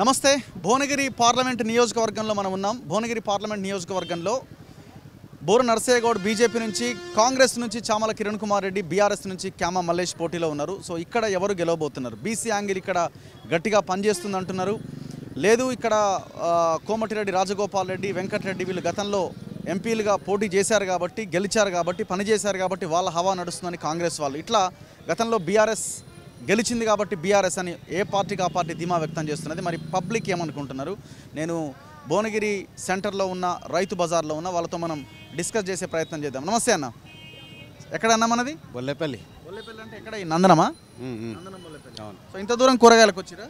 నమస్తే భువనగిరి పార్లమెంట్ నియోజకవర్గంలో మనం ఉన్నాం. భువనగిరి పార్లమెంట్ నియోజకవర్గంలో బోర నర్సయ్య గౌడ్ బీజేపీ నుంచి, కాంగ్రెస్ నుంచి చామల కిరణ్ కుమార్ రెడ్డి, బీఆర్ఎస్ నుంచి క్యామా మల్లేష్ పోటీలో ఉన్నారు. సో ఇక్కడ ఎవరు గెలవబోతున్నారు? బీసీ యాంగిల్ ఇక్కడ గట్టిగా పనిచేస్తుంది అంటున్నారు. లేదు ఇక్కడ కోమటిరెడ్డి రాజగోపాల్ రెడ్డి, వెంకటరెడ్డి వీళ్ళు గతంలో ఎంపీలుగా పోటీ చేశారు కాబట్టి, గెలిచారు కాబట్టి, పనిచేశారు కాబట్టి వాళ్ళ హవా నడుస్తుందని కాంగ్రెస్ వాళ్ళు. ఇట్లా గతంలో బీఆర్ఎస్ గెలిచింది కాబట్టి బీఆర్ఎస్ అని ఏ పార్టీకి ఆ పార్టీ ధీమా వ్యక్తం చేస్తున్నది. మరి పబ్లిక్ ఏమనుకుంటున్నారు? నేను భువనగిరి సెంటర్లో ఉన్న రైతు బజార్లో ఉన్న వాళ్ళతో మనం డిస్కస్ చేసే ప్రయత్నం చేద్దాం. నమస్తే అన్న, ఎక్కడన్నా మనది? బొల్లేపల్లి. బొల్లేపల్లి అంటే ఎక్కడ? నందనమా? నందనం బొల్లేపల్లి. అవును. సో ఇంత దూరం కూరగాయలకు వచ్చిరా?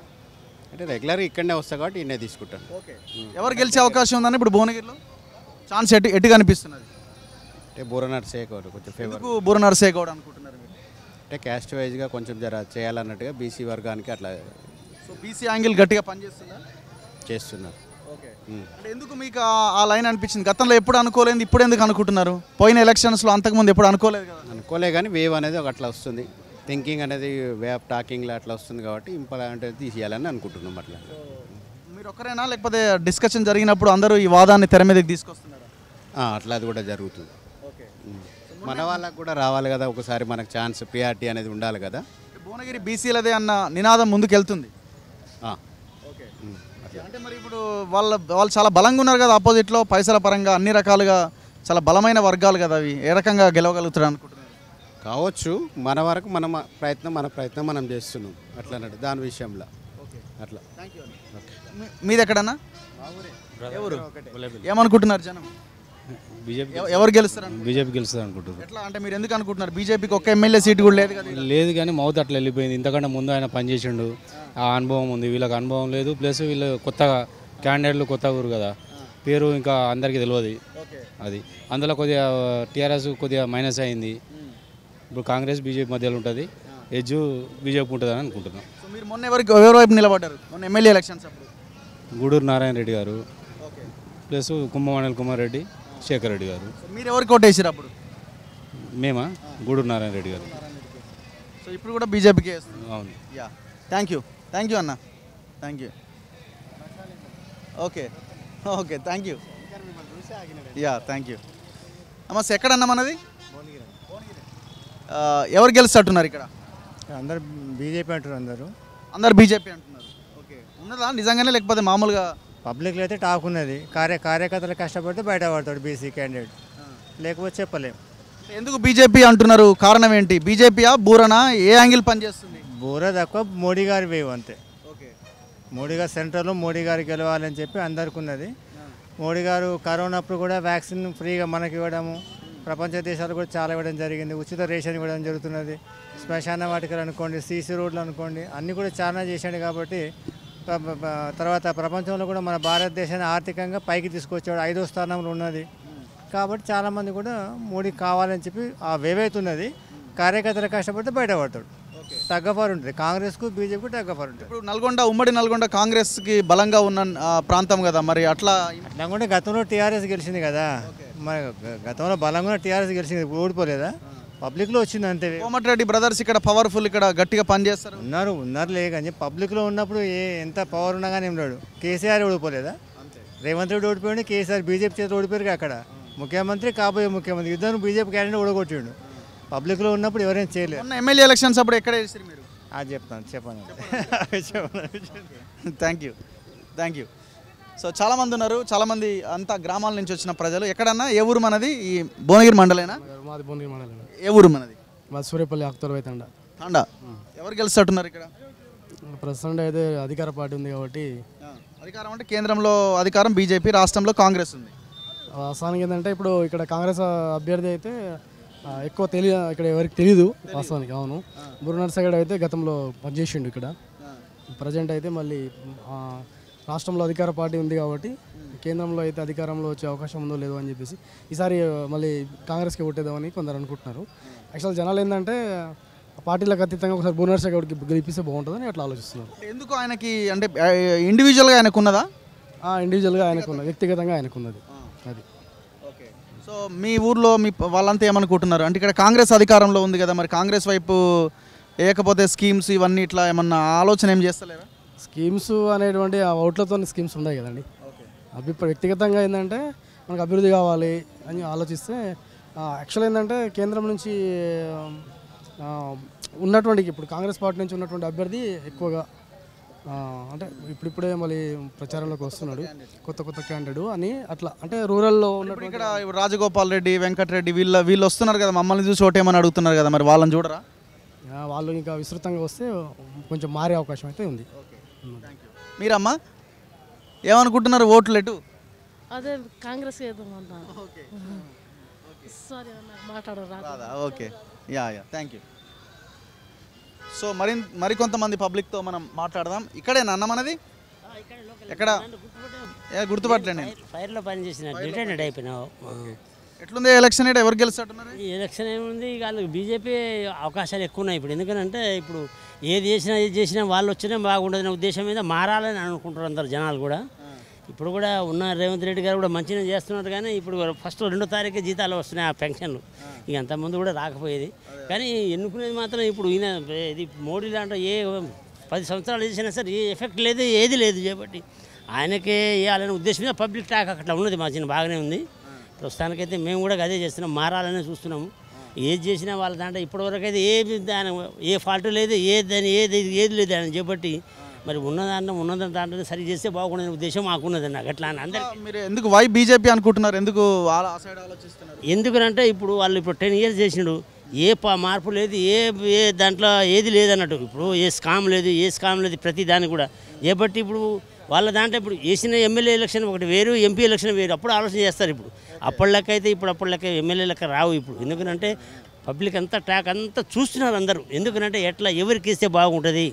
అంటే రెగ్యులర్ ఇక్కడనే వస్తా కాబట్టి ఇన్నే తీసుకుంటాను. ఓకే. ఎవరు గెలిచే అవకాశం ఉందని ఇప్పుడు భువనగిరిలో ఛాన్స్ ఎటు కనిపిస్తున్నది? అంటే బూర నర్సయ్య గౌడ్ కొంచెం ఫేవర్. ఎందుకు బూర నర్సయ్య గౌడ్ అనుకుంటున్నారు మీరు? అంటే క్యాస్ట్ వైజ్గా కొంచెం జర చేయాలన్నట్టుగా బీసీ వర్గానికి అట్లా సో బీసీ యాంగిల్ గట్టిగా పనిచేస్తుందా? చేస్తున్నారు. ఓకే. అంటే ఎందుకు మీకు ఆ లైన్ అనిపించింది? గతంలో ఎప్పుడు అనుకోలేదు, ఇప్పుడు ఎందుకు అనుకుంటున్నారు? పోయిన ఎలక్షన్స్లో అంతకుముందు ఎప్పుడు అనుకోలేదు కదా? అనుకోలే కానీ వేవ్ అనేది ఒక అట్లా వస్తుంది, థింకింగ్ అనేది వే ఆఫ్ టాకింగ్లో అట్లా వస్తుంది కాబట్టి ఇంపార్టెంట్ తీసేయాలని అనుకుంటున్నాం. అట్లా మీరు ఒక్కరేనా లేకపోతే డిస్కషన్ జరిగినప్పుడు అందరూ ఈ వాదాన్ని తెర మీదకి తీసుకొస్తున్నారా? అట్లా అది కూడా జరుగుతుంది. మన వాళ్ళకు కూడా రావాలి కదా, ఒకసారి మనకు ఛాన్స్, ప్రియారిటీ అనేది ఉండాలి కదా. భువనగిరి బీసీలదే అన్న నినాదం ముందుకు వెళ్తుంది. ఓకే. అంటే మరి ఇప్పుడు వాళ్ళు చాలా బలంగా ఉన్నారు కదా ఆపోజిట్లో, పైసల పరంగా అన్ని రకాలుగా చాలా బలమైన వర్గాలు కదా అవి. ఏ రకంగా గెలవగలుగుతారు అనుకుంటున్నారు? కావచ్చు, మన వరకు మన ప్రయత్నం మనం చేస్తున్నాం అట్లా అన్నట్టు దాని విషయంలో. అట్లా. మీది ఎక్కడన్నా? ఎవరు ఏమనుకుంటున్నారు జనం? ఎవరు గెలుస్తారు? బీజేపీ గెలుస్తుంది అనుకుంటున్నారు. ఎట్లా అంటే మీరు ఎందుకు అనుకుంటున్నారు? బీజేపీకి ఒక్క ఎమ్మెల్యే సీటు కూడా లేదు కదా? లేదు కానీ మౌత్ అట్లా వెళ్ళిపోయింది. ఇంతకంటే ముందు ఆయన పనిచేసిండు, ఆ అనుభవం ఉంది. వీళ్ళకి అనుభవం లేదు, ప్లస్ వీళ్ళు కొత్తగా క్యాండిడేట్లు కొత్త ఊరు కదా, పేరు ఇంకా అందరికీ తెలియదు. అది అందులో కొద్దిగా టీఆర్ఎస్ కొద్దిగా మైనస్ అయింది. ఇప్పుడు కాంగ్రెస్ బీజేపీ మధ్యలో ఉంటుంది, ఎడ్జ్ బీజేపీ ఉంటుంది అని అనుకుంటున్నాం. మీరు మొన్న ఎవరి వైపు నిలబడ్డారు మొన్న ఎమ్మెల్యే ఎలక్షన్స్ అప్పుడు? గూడూరు నారాయణ రెడ్డి గారు ప్లస్ కుంభమణి కుమార్ రెడ్డి, శేఖర్ రెడ్డి గారు. మీరు ఎవరికి ఓటేసారు అప్పుడు? మేమా? గూడూరు నారాయణ రెడ్డి గారు. సో ఇప్పుడు కూడా బీజేపీకి? అవును. యా, థ్యాంక్ యూ అన్న, thank you. Okay thank you. Yeah, thank you. నమస్తే, ఎక్కడన్నా మనది? ఎవరు గెలుస్తున్నారు ఇక్కడ? అందరు బీజేపీ అంటున్నారు. అందరు బీజేపీ అంటున్నారు. ఓకే. ఉన్నదా నిజంగానే లేకపోతే మామూలుగా? పబ్లిక్లో అయితే టాక్ ఉన్నది. కార్యకర్తలు కష్టపడితే బయట పడతాడు బీసీ క్యాండిడేట్, లేకపోతే చెప్పలేం. ఎందుకు బీజేపీ అంటున్నారు? కారణం ఏంటి? బీజేపీయా బూరనా? ఏ యాంగిల్ పనిచేస్తుంది? బూర తక్కువ మోడీ గారి వేవ్ అంతే. ఓకే. మోడీ గారు సెంట్రల్లో మోడీ గారు గెలవాలని చెప్పి అందరికి ఉన్నది. మోడీ గారు కరోనా అప్పుడు కూడా వ్యాక్సిన్ ఫ్రీగా మనకి ఇవ్వడము, ప్రపంచ దేశాలు కూడా చాలా ఇవ్వడం జరిగింది. ఉచిత రేషన్ ఇవ్వడం జరుగుతున్నది. శ్మశాన వాటికలు అనుకోండి, సీసీ రోడ్లు అనుకోండి, అన్నీ కూడా చాలా చేశాడు. కాబట్టి తర్వాత ప్రపంచంలో కూడా మన భారతదేశాన్ని ఆర్థికంగా పైకి తీసుకొచ్చాడు, 5వ స్థానంలో ఉన్నది. కాబట్టి చాలామంది కూడా మోడీ కావాలని చెప్పి ఆ వేవైతున్నది. కార్యకర్తలు కష్టపడితే బయటపడతాడు. తగ్గఫారు ఉంటుంది కాంగ్రెస్కు బీజేపీకి, తగ్గఫారు ఉంటుంది. ఇప్పుడు ఉమ్మడి నల్గొండ కాంగ్రెస్కి బలంగా ఉన్న ప్రాంతం కదా, మరి అట్లా నల్గొండ గతంలో టీఆర్ఎస్ గెలిచింది కదా, మరి గతంలో బలంగా టీఆర్ఎస్ గెలిచింది, ఓడిపోలేదా? పబ్లిక్లో వచ్చింది అంతే. కోమటిరెడ్డి బ్రదర్స్ ఇక్కడ పవర్ఫుల్, ఇక్కడ గట్టిగా పనిచేస్తారు. ఉన్నారు లేకని పబ్లిక్లో ఉన్నప్పుడు ఎంత పవర్ ఉన్నా కానీ ఏం లేడు. కేసీఆర్ ఓడిపోలేదా? రేవంత్ రెడ్డి ఓడిపోయాడు, కేసీఆర్ బీజేపీ చేతి ఓడిపోయారు. అక్కడ ముఖ్యమంత్రి, కాబోయే ముఖ్యమంత్రి ఇద్దరు బీజేపీ క్యాండిడేట్ ఓడగొట్టిండు. పబ్లిక్లో ఉన్నప్పుడు ఎవరైనా చేయలేదు. ఎమ్మెల్యే ఎలక్షన్స్ అప్పుడు ఎక్కడ చేశారు మీరు? అది చెప్పండి. Thank you. సో చాలామంది ఉన్నారు, చాలామంది అంతా గ్రామాల నుంచి వచ్చిన ప్రజలు. ఎక్కడన్నా ఏ ఊరు మనది? ఈ భువనగిరి మండలేనా? మాది భువనగిరి మండలం. ఏ ఊరు మనది? మాది సూర్యపల్లి అక్తోర్ తండ. ఎవరు గెలుస్తున్నారు ఇక్కడ? ప్రస్తుతం అయితే అధికార పార్టీ ఉంది కాబట్టి. అధికారం అంటే కేంద్రంలో అధికారం బీజేపీ, రాష్ట్రంలో కాంగ్రెస్ ఉంది. వాస్తవానికి ఏంటంటే ఇప్పుడు ఇక్కడ కాంగ్రెస్ అభ్యర్థి అయితే ఎక్కువ ఇక్కడ ఎవరికి తెలియదు వాస్తవానికి. అవును, బూర నర్సయ్య గౌడ్ అయితే గతంలో పనిచేసిండు ఇక్కడ. ప్రజెంట్ అయితే మళ్ళీ రాష్ట్రంలో అధికార పార్టీ ఉంది కాబట్టి కేంద్రంలో అయితే అధికారంలో వచ్చే అవకాశం ఉందో లేదో అని చెప్పేసి ఈసారి మళ్ళీ కాంగ్రెస్కి ఓటేద్దామని కొందరు అనుకుంటున్నారు. యాక్చువల్ జనాలు ఏంటంటే పార్టీలకు అతీతంగా ఒకసారి బూర నర్సయ్య గౌడ్కి గెలిపిస్తే బాగుంటుందని అట్లా ఆలోచిస్తున్నారు. ఎందుకు ఆయనకి అంటే ఇండివిజువల్గా ఆయనకు ఉన్నదా? ఇండివిజువల్గా ఆయనకున్నది, వ్యక్తిగతంగా ఆయనకున్నది. అది ఓకే. సో మీ ఊర్లో వాళ్ళంతా ఏమనుకుంటున్నారు? అంటే ఇక్కడ కాంగ్రెస్ అధికారంలో ఉంది కదా, మరి కాంగ్రెస్ వైపు ఏకపోతే స్కీమ్స్ ఇవన్నీ ఇట్లా ఏమన్నా ఆలోచన ఏం చేస్తలేరా? స్కీమ్స్ అనేటువంటి ఆ ఓట్లతో స్కీమ్స్ ఉన్నాయి కదండి. వ్యక్తిగతంగా ఏంటంటే మనకు అభివృద్ధి కావాలి అని ఆలోచిస్తే యాక్చువల్ ఏంటంటే కేంద్రం నుంచి ఉన్నటువంటి ఇప్పుడు కాంగ్రెస్ పార్టీ నుంచి ఉన్నటువంటి అభ్యర్థి ఎక్కువగా అంటే ఇప్పుడిప్పుడే మళ్ళీ ప్రచారంలోకి వస్తున్నాడు కొత్త క్యాండిడేట్ అని అట్లా అంటే రూరల్లో ఉన్నటువంటి ఇక్కడ ఇప్పుడు రాజగోపాల్ రెడ్డి వెంకటరెడ్డి వీళ్ళు వస్తున్నారు కదా, మమ్మల్ని చూసి ఓటేమని అడుగుతున్నారు కదా, మరి వాళ్ళని చూడరా? వాళ్ళు ఇంకా విస్తృతంగా వస్తే కొంచెం మారే అవకాశం అయితే ఉంది. మీరమ్మా ఏమనుకుంటున్నారు? ఓట్లు ఎటు? అదే కాంగ్రెస్ వేద్దామన్నా. సారీ అన్న మాట్లాడరా. Okay, yeah thank you. So మరికొంతమంది పబ్లిక్తో మనం మాట్లాడదాం. ఇక్కడేనా అన్న మనది? ఎక్కడ గుర్తుపట్టలేండి. ఫైర్లో పనిచేసిన రిటైర్డ్ అయిపోయినావు. ఎట్లుంది ఎలక్షన్? ఎవరు గెలుస్తున్నారు? ఈ ఎలక్షన్ ఏముంది, వాళ్ళకి బీజేపీ అవకాశాలు ఎక్కువ ఉన్నాయి ఇప్పుడు. ఎందుకంటే ఇప్పుడు ఏది చేసినా వాళ్ళు వచ్చినా బాగుండదనే ఉద్దేశం మీద మారాలని అనుకుంటారు అందరు జనాలు కూడా. ఇప్పుడు కూడా ఉన్న రేవంత్ రెడ్డి గారు కూడా మంచిగా చేస్తున్నారు, కానీ ఇప్పుడు ఫస్ట్ 2వ తారీఖు జీతాలు వస్తున్నాయి ఆ పెన్షన్లు. ఇక అంతకుముందు కూడా రాకపోయేది, కానీ ఎన్నుకునేది మాత్రం ఇప్పుడు ఈయన ఇది మోడీ లాంటి 10 సంవత్సరాలు చేసినా సరే ఏ ఎఫెక్ట్ లేదు, ఏది లేదు చేపట్టి ఆయనకే వేయాలనే ఉద్దేశం మీద పబ్లిక్ టాక్ అట్లా ఉన్నది. మా చిన్న బాగానే ఉంది ప్రస్తుతానికైతే. మేము కూడా అదే చేస్తున్నాం, మారాలనే చూస్తున్నాము. ఏది చేసినా వాళ్ళ దాంట్లో ఇప్పటివరకు అయితే ఏ ఫాల్ట్ లేదు, ఏది లేదు ఆయన చేపట్టి. మరి ఉన్నదాంట్లో దాంట్లో సరి చేస్తే బాగుండని ఉద్దేశం మాకున్నది. నాకు అట్లా అని అందరికీ. మీరు ఎందుకు వై బీజేపీ అనుకుంటున్నారు? ఎందుకు ఆ సైడ్ ఆలోచిస్తున్నారు? ఎందుకంటే ఇప్పుడు వాళ్ళు ఇప్పుడు 10 years చేసినాడు, ఏ మార్పు లేదు, ఏ దాంట్లో ఏది లేదన్నట్టు. ఇప్పుడు ఏ స్కామ్ లేదు ప్రతి దానికి కూడా చేపట్టి. ఇప్పుడు వాళ్ళ దాంట్లో ఇప్పుడు వేసిన ఎమ్మెల్యే ఎలక్షన్ ఒకటి వేరు, ఎంపీ ఎలక్షన్ వేరు. అప్పుడు ఆలోచన చేస్తారు. ఇప్పుడు అప్పటిలెక్క అయితే అప్పటిలెక్క ఎమ్మెల్యే లెక్క రావు ఇప్పుడు. ఎందుకంటే పబ్లిక్ అంతా ట్రాక్ అంతా చూస్తున్నారు అందరూ. ఎందుకంటే ఎట్లా ఎవరికి ఇస్తే బాగుంటుంది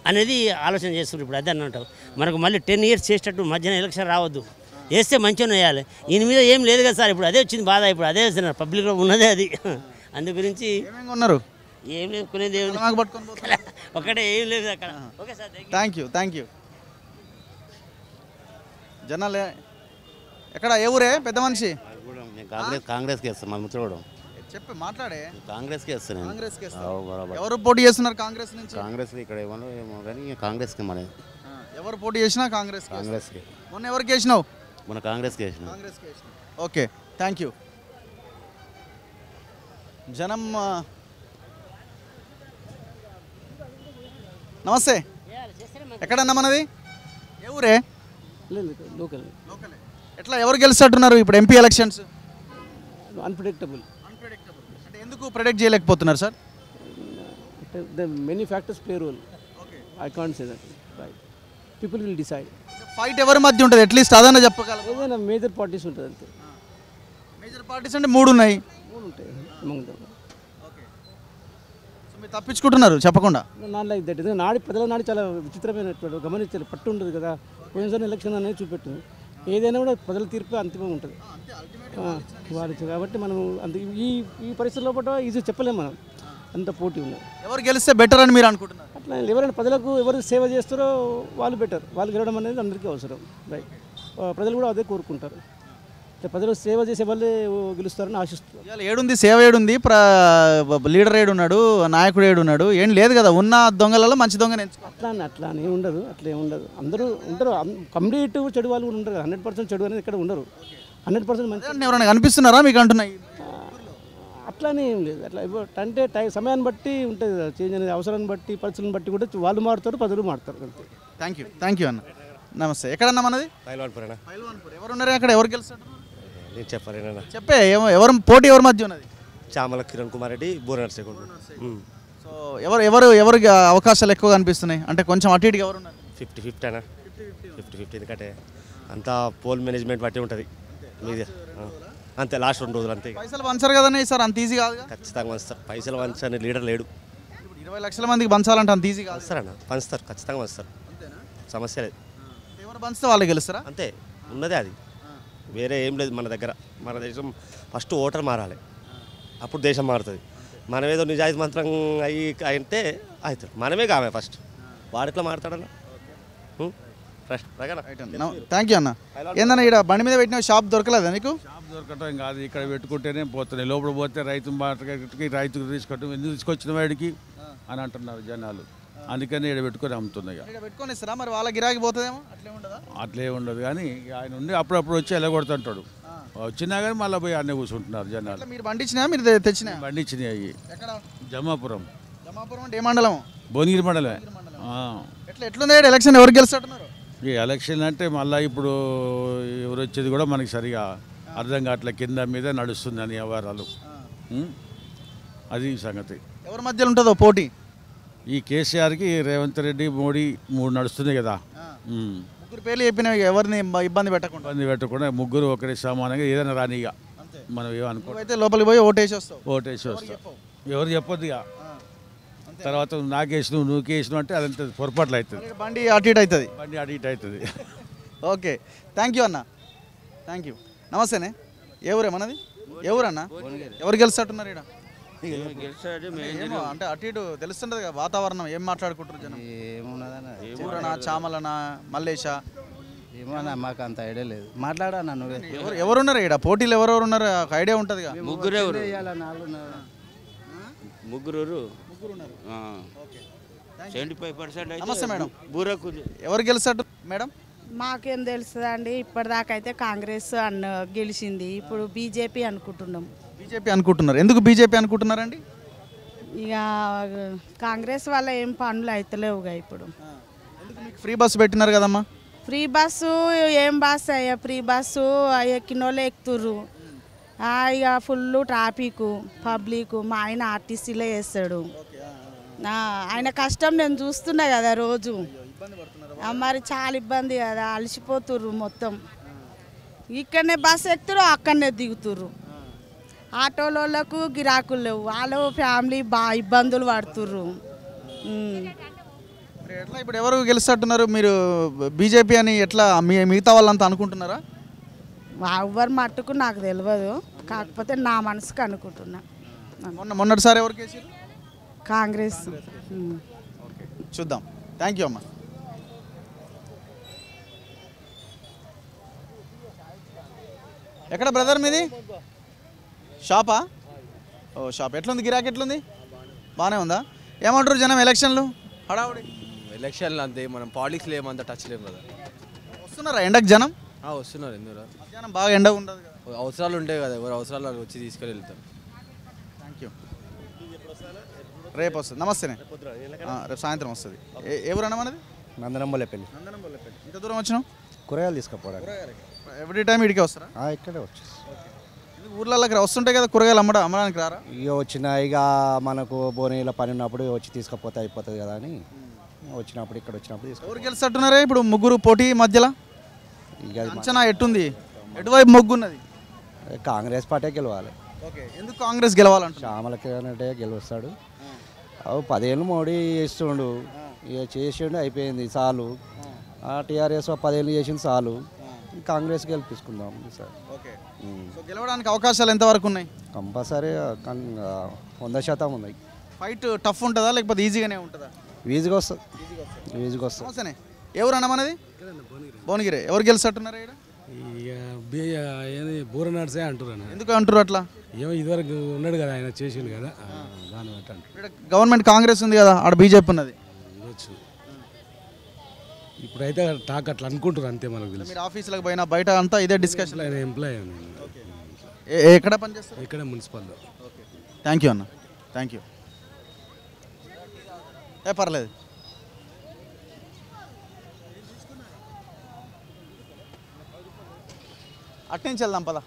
అనేది ఆలోచన చేస్తున్నారు ఇప్పుడు. అదే అన్నట్టు మనకు మళ్ళీ 10 years చేసేటట్టు మధ్యన ఎలక్షన్ రావద్దు, వేస్తే మంచిగా వేయాలి. ఈయన మీద ఏం లేదు కదా సార్. ఇప్పుడు అదే వచ్చింది బాధ, ఇప్పుడు అదే వస్తున్నారు పబ్లిక్లో ఉన్నదే అది. అందు గురించి ఉన్నారు ఏం లేదు, కొనేది ఏం ఒకటే ఏం లేదు అక్కడ. Okay sir, thank you. జనాలే ఎక్కడ? ఏ ఊరే పెద్ద మనిషి? కాంగ్రెస్కి వేస్తాను మా మిత్రుడు. చెప్పి మాట్లాడే. కాంగ్రెస్కి వేస్తాను. ఎవరు పోటీ చేస్తున్నారు కాంగ్రెస్ నుంచి? కాంగ్రెస్ ఇక్కడ ఏమో కానీ కాంగ్రెస్కి మన ఎవరు పోటీ చేసినా కాంగ్రెస్కి. మొన్న ఎవరికి వేసినావు? మన కాంగ్రెస్కి వేసిన. Okay, thank you. జనం నమస్తే. ఎక్కడన్నా మనది? ఏ ఊరే? లోకల్. ఎట్లా ఎవరు గెలుస్తున్నారు ఇప్పుడు ఎంపీ ఎలక్షన్స్? అన్ప్రెడిక్టబుల్. అంటే ఎందుకు ప్రెడిక్ట్ చేయలేకపోతున్నారు sir? Many factors play role. I can't say that. People will decide. Fight ఎవరి మధ్య ఉంటుంది? అట్లీస్ట్ అదన్నా చెప్పగలరు. ఏదైనా మేజర్ పార్టీస్ ఉంటుంది అంతే. మేజర్ పార్టీస్ అంటే 3 ఉన్నాయి. 3 ఉంటాయి. సో మీరు తప్పించుకుంటున్నారు చెప్పకుండా. Not like that. నాడి ప్రజల నాడి చాలా విచిత్రమైనటువంటి గమనించాలి. పట్టు ఉంటుంది కదా. పోయినసారి ఎలక్షన్ అనేది చూపెట్టింది. ఏదైనా కూడా ప్రజల తీర్పు అంతిమం ఉంటుంది కాబట్టి మనం అంత ఈ పరిస్థితుల్లో పాటు ఈజీ చెప్పలేము. మనం అంత పోటీ ఉన్నాయి. ఎవరు గెలిస్తే బెటర్ అని మీరు అనుకుంటున్నారు? అట్లా ఎవరైనా ప్రజలకు ఎవరు సేవ చేస్తారో వాళ్ళు బెటర్. వాళ్ళు గెలవడం అనేది అందరికీ అవసరం. రైట్. ప్రజలు కూడా అదే కోరుకుంటారు. ప్రజలు సేవ చేసే వాళ్ళే గెలుస్తారని ఆశిస్తారు. ఇవాళ ఏడుంది సేవ, ఏడుంది లీడర్ ఏడున్నాడు, నాయకుడు ఏడున్నాడు, ఏం లేదు కదా. ఉన్న దొంగలలో మంచి దొంగ అట్లా అని ఉండదు. అట్లా ఉండదు. అందరూ ఉంటారు. కంప్లీట్ చెడు వాళ్ళు కూడా ఉండరు. 100% చెడు అనేది ఇక్కడ ఉండరు. 100% మంచి ఎవరైనా కనిపిస్తున్నారా మీకు అంటున్నాయి? అట్లానే ఏం లేదు. అట్లా అంటే సమయాన్ని బట్టి ఉంటుంది కదా. చేంజ్ అనేది అవసరాన్ని బట్టి పరిస్థితులను బట్టి కూడా వాళ్ళు మారుతారు, ప్రజలు మారుతారు. అంతే. థ్యాంక్ యూ అన్న. నమస్తే. ఎక్కడన్నా మనది? పైల్వాన్పూర్. ఎవరు ఉన్నారు అక్కడ? ఎవరు గెలుస్తారు? నేను చెప్పలేనా? చెప్పే. ఎవరు పోటీ ఎవరి మధ్య ఉన్నది? చామల కిరణ్ కుమార్ రెడ్డి, బూర నర్సేగౌడ్. సో ఎవరు అవకాశాలు ఎక్కువగా అనిపిస్తున్నాయి? అంటే కొంచెం అటు ఇటుగా ఎవరు ఉన్నారు? 50-50 అన్న. 50-50 ఎందుకంటే అంతా పోల్ మేనేజ్మెంట్ బట్టి ఉంటుంది మీది. అంతే, లాస్ట్ 2 రోజులు అంతే. పైసలు పంచారు కదన్నా సార్, అంత ఈజీ కాదు. ఖచ్చితంగా పంచుతారు. పైసలు పంచని లీడర్ లేడు. 20 లక్షల మందికి పంచాలంటే అంత ఈజీ కాదు. పంచుతారన్న, పంచుతారు, ఖచ్చితంగా పంచుతారు. సమస్య లేదు. ఎవరు పంచితే వాళ్ళు గెలుస్తారా? అంతే ఉన్నదే అది. వేరే ఏం లేదు మన దగ్గర. మన దేశం ఫస్ట్ ఓటర్ మారాలి, అప్పుడు దేశం మారుతుంది. మనమేదో నిజాయితీ మంత్రం అయితే అవుతుంది. మనమే కామే ఫస్ట్. వాడిట్లా మారుతాడన్నా. థ్యాంక్ యూ అన్న. ఏందన్నా ఇక్కడ బండి మీద పెట్టిన షాప్ దొరకలేదా నీకు? షాప్ దొరకటం కాదు, ఇక్కడ పెట్టుకుంటేనే పోతున్నాయి. లోపల పోతే రైతు మార్కెట్కి రైతుకు తీసుకొట్టం, ఎందుకు తీసుకొచ్చిన వాడికి అని అంటున్నారు జనాలు. అందుకని ఇక్కడ పెట్టుకొని అమ్ముతున్నాయి ఇక. ఇక్కడ పెట్టుకొని ఇస్తారా మరి వాళ్ళ గిరాకీ పోతుందేమో అట్లే ఉండదా? అట్లే ఉండదు కానీ ఇక ఆయన ఉండి అప్పుడప్పుడు వచ్చి ఎలగొడుతుంటాడు. వచ్చినా కానీ మళ్ళీ పోయి అన్నీ కూర్చుంటున్నారు జనాలు. అట్లా మీరు పండించినా మీరు తెచ్చినా? బండి ఇచ్చినాయి అవి. ఎక్కడ? జమాపురం, జమాపురం అంటే ఏ మండలం? భువనగిరి మండలమే. ఎట్లుంది ఎలక్షన్ ఎవరు గెలుస్తున్నారు? ఈ ఎలక్షన్ అంటే మళ్ళీ ఇప్పుడు ఎవరు వచ్చేది కూడా మనకి సరిగా అర్థం కావట్లే. కింద మీద నడుస్తుంది అని వ్యవహారాలు. అది సంగతి. ఎవరి మధ్యలో ఉంటుందో పోటీ? ఈ కేసీఆర్కి రేవంత్ రెడ్డి మోడీ 3 నడుస్తుంది కదా. ముగ్గురు పేర్లు చెప్పిన ఎవరిని ఇబ్బంది పెట్టకుండా ఇబ్బంది పెట్టకుండా ముగ్గురు ఒకరి సమానంగా ఏదైనా రానిగా మనం ఏమనుకో. అయితే లోపలికి పోయి ఓటేసి వస్తావు? ఓటేసి వస్తాం. ఎవరు చెప్పొద్దు ఇక. తర్వాత నాకేసినావు నువ్వుకేసినావు అంటే అదంతా పొరపాట్లు అవుతుంది. బండి అటు ఇటు అవుతుంది. బండి అటు ఇటు అవుతుంది. ఓకే, థ్యాంక్ యూ అన్న, థ్యాంక్ యూ. నమస్తేనే. ఎవరే మనది? ఎవరన్నా? ఎవరు గెలుస్తున్నారు ఇక్కడ? ఏమో అంటే అటు ఇటు తెలుస్తుంటది కదా వాతావరణం. ఏం మాట్లాడుకుంటారు జనం? ఊరనా, చామలనా, మల్లేషా? ఏమన్నా మాకు అంత ఐడియా లేదు. మాట్లాడా నువ్వే. ఎవరున్నారు ఇక్కడ పోటీలు? ఎవరెవరు ఉన్నారు? ఐడియా ఉంటుంది కదా. ముగ్గురు. 75% నమస్తే మేడం. బూరకు ఎవరు గెలుస్తారు మేడం? మాకేం తెలుస్తుందండి, ఇప్పటిదాకా అయితే కాంగ్రెస్ గెలిచింది. ఇప్పుడు బీజేపీ అనుకుంటున్నాం. బీజేపీ అనుకుంటున్నారు. ఎందుకు బీజేపీ అనుకుంటున్నారండి? ఇక కాంగ్రెస్ వల్ల ఏం పనులు అవుతలేవుగా ఇప్పుడు. ఫ్రీ బస్సు పెట్టినారు కదమ్మా. ఫ్రీ బస్సు ఏం బస్సు అయ్యా? ఫ్రీ బస్సు ఎక్కిన వాళ్ళు ఎక్కుతుర్రు. ఇక ఫుల్ ట్రాఫిక్ పబ్లిక్. మా ఆయన ఆర్టీసీలో వేస్తాడు. ఆయన కష్టం నేను చూస్తున్నా కదా రోజు. మరి చాలా ఇబ్బంది కదా, అలసిపోతుర్రు మొత్తం. ఇక్కడనే బస్సు ఎక్కుతురు, అక్కడనే దిగుతుర్రు. ఆటోలకు గిరాకులు లేవు. వాళ్ళు ఫ్యామిలీ బాగా ఇబ్బందులు పడుతుర్రు. ఎట్లా ఇప్పుడు ఎవరు గెలుస్తున్నారు? మీరు బీజేపీ అని ఎట్లా మిగతా వాళ్ళంతా అనుకుంటున్నారా? ఎవరు మట్టుకు నాకు తెలియదు, కాకపోతే నా మనసుకు అనుకుంటున్నా. మొన్నటిసారి ఎవరు కేసీఆర్? కాంగ్రెస్. చూద్దాం. థ్యాంక్ యూ అమ్మా. ఎక్కడ బ్రదర్ మీది? షాపా? ఓ షాప్. ఎట్లుంది గిరాకీ? ఎట్లుంది? బాగానే ఉందా? ఏమంటారు జనం ఎలక్షన్లు హడావుడి? ఎలక్షన్లు అంతే, మనం పాలిటిక్స్లో ఏమంత టచ్ లేము కదా. వస్తున్నారా ఎండకు జనం? వస్తున్నారు. ఎందుకు జనం బాగా ఎండ ఉండదు కదా. అవసరాలు ఉంటాయి కదా, ఎవరు అవసరాలు వచ్చి తీసుకొని వెళ్తారు. Thank you. రేపు వస్తుంది. నమస్తేనే. రేపు సాయంత్రం వస్తుంది. ఎవరన్నా మనది? నందనంబలపల్లి. నందనంబలపల్లి. ఇంత దూరం వచ్చినాం కూరగాయలు తీసుకుపోవడానికి. ఎవ్రీ టైం ఇడికే వస్తారా? ఇక్కడే వచ్చేసి ఊర్లలోకి వస్తుంటాయి కదా కూరగాయలు అమ్మడానికి రారా? ఇక వచ్చిన ఇక మనకు బోనీల పని ఉన్నప్పుడు వచ్చి తీసుకపోతే అయిపోతుంది కదా అని వచ్చినప్పుడు ఇక్కడ వచ్చినప్పుడు ఎవరు గెలుస్తున్నరే ఇప్పుడు ముగ్గురు పోటీ మధ్యలో? ఇక అంచనా ఎట్టుంది? ఎటువైపు మొగ్గున్నది? కాంగ్రెస్ పార్టీ గెలవాలి. ఓకే, ఎందుకు కాంగ్రెస్ గెలవాలంట? శ్యామలకి అంటే గెలుస్తాడు. 10 ఏళ్ళు మోడీ చేస్తుండు, ఇక చేసిండు అయిపోయింది చాలు. టీఆర్ఎస్ 10 ఏళ్ళు చేసింది చాలు. కాంగ్రెస్ గెలిపించుకుందాం సార్. ఓకే, సో గెలవడానికి అవకాశాలు ఎంతవరకు ఉన్నాయి? కంపల్సరీ 100% ఉన్నాయి. ఫైట్ టఫ్ ఉంటుందా లేకపోతే ఈజీగానే ఉంటుందా? ఈజీగా వస్తుంది. ఈజీగా వస్తుంది. నమస్తేనే. ఎవరన్నా మనది? భువనగిరి. ఎవరు గెలుస్తున్నారు ఇక్కడ? బూర నడిసే అంటారు. ఎందుకు అంటారు అట్లా? ఏమో ఇదివరకు ఉన్నాడు కదా, ఆయన చేసిండు కదా, దాన్ని బట్టి అంటారు. గవర్నమెంట్ కాంగ్రెస్ ఉంది కదా, ఆడ బీజేపీ ఉన్నది. ఉండొచ్చు. ఇప్పుడైతే టాక్ అట్లా అనుకుంటారు అంతే. మనకు తెలుసు. మీరు ఆఫీసులకు పోయినా బయట అంతా ఇదే డిస్కషన్. ఆయన ఎంప్లాయ్ ఎక్కడ పనిచేస్తారు? ఇక్కడ మున్సిపల్లో. థ్యాంక్ యూ అన్న, థ్యాంక్ యూ. పర్లేదు. అట్నుంచి వెళ్దాం పద.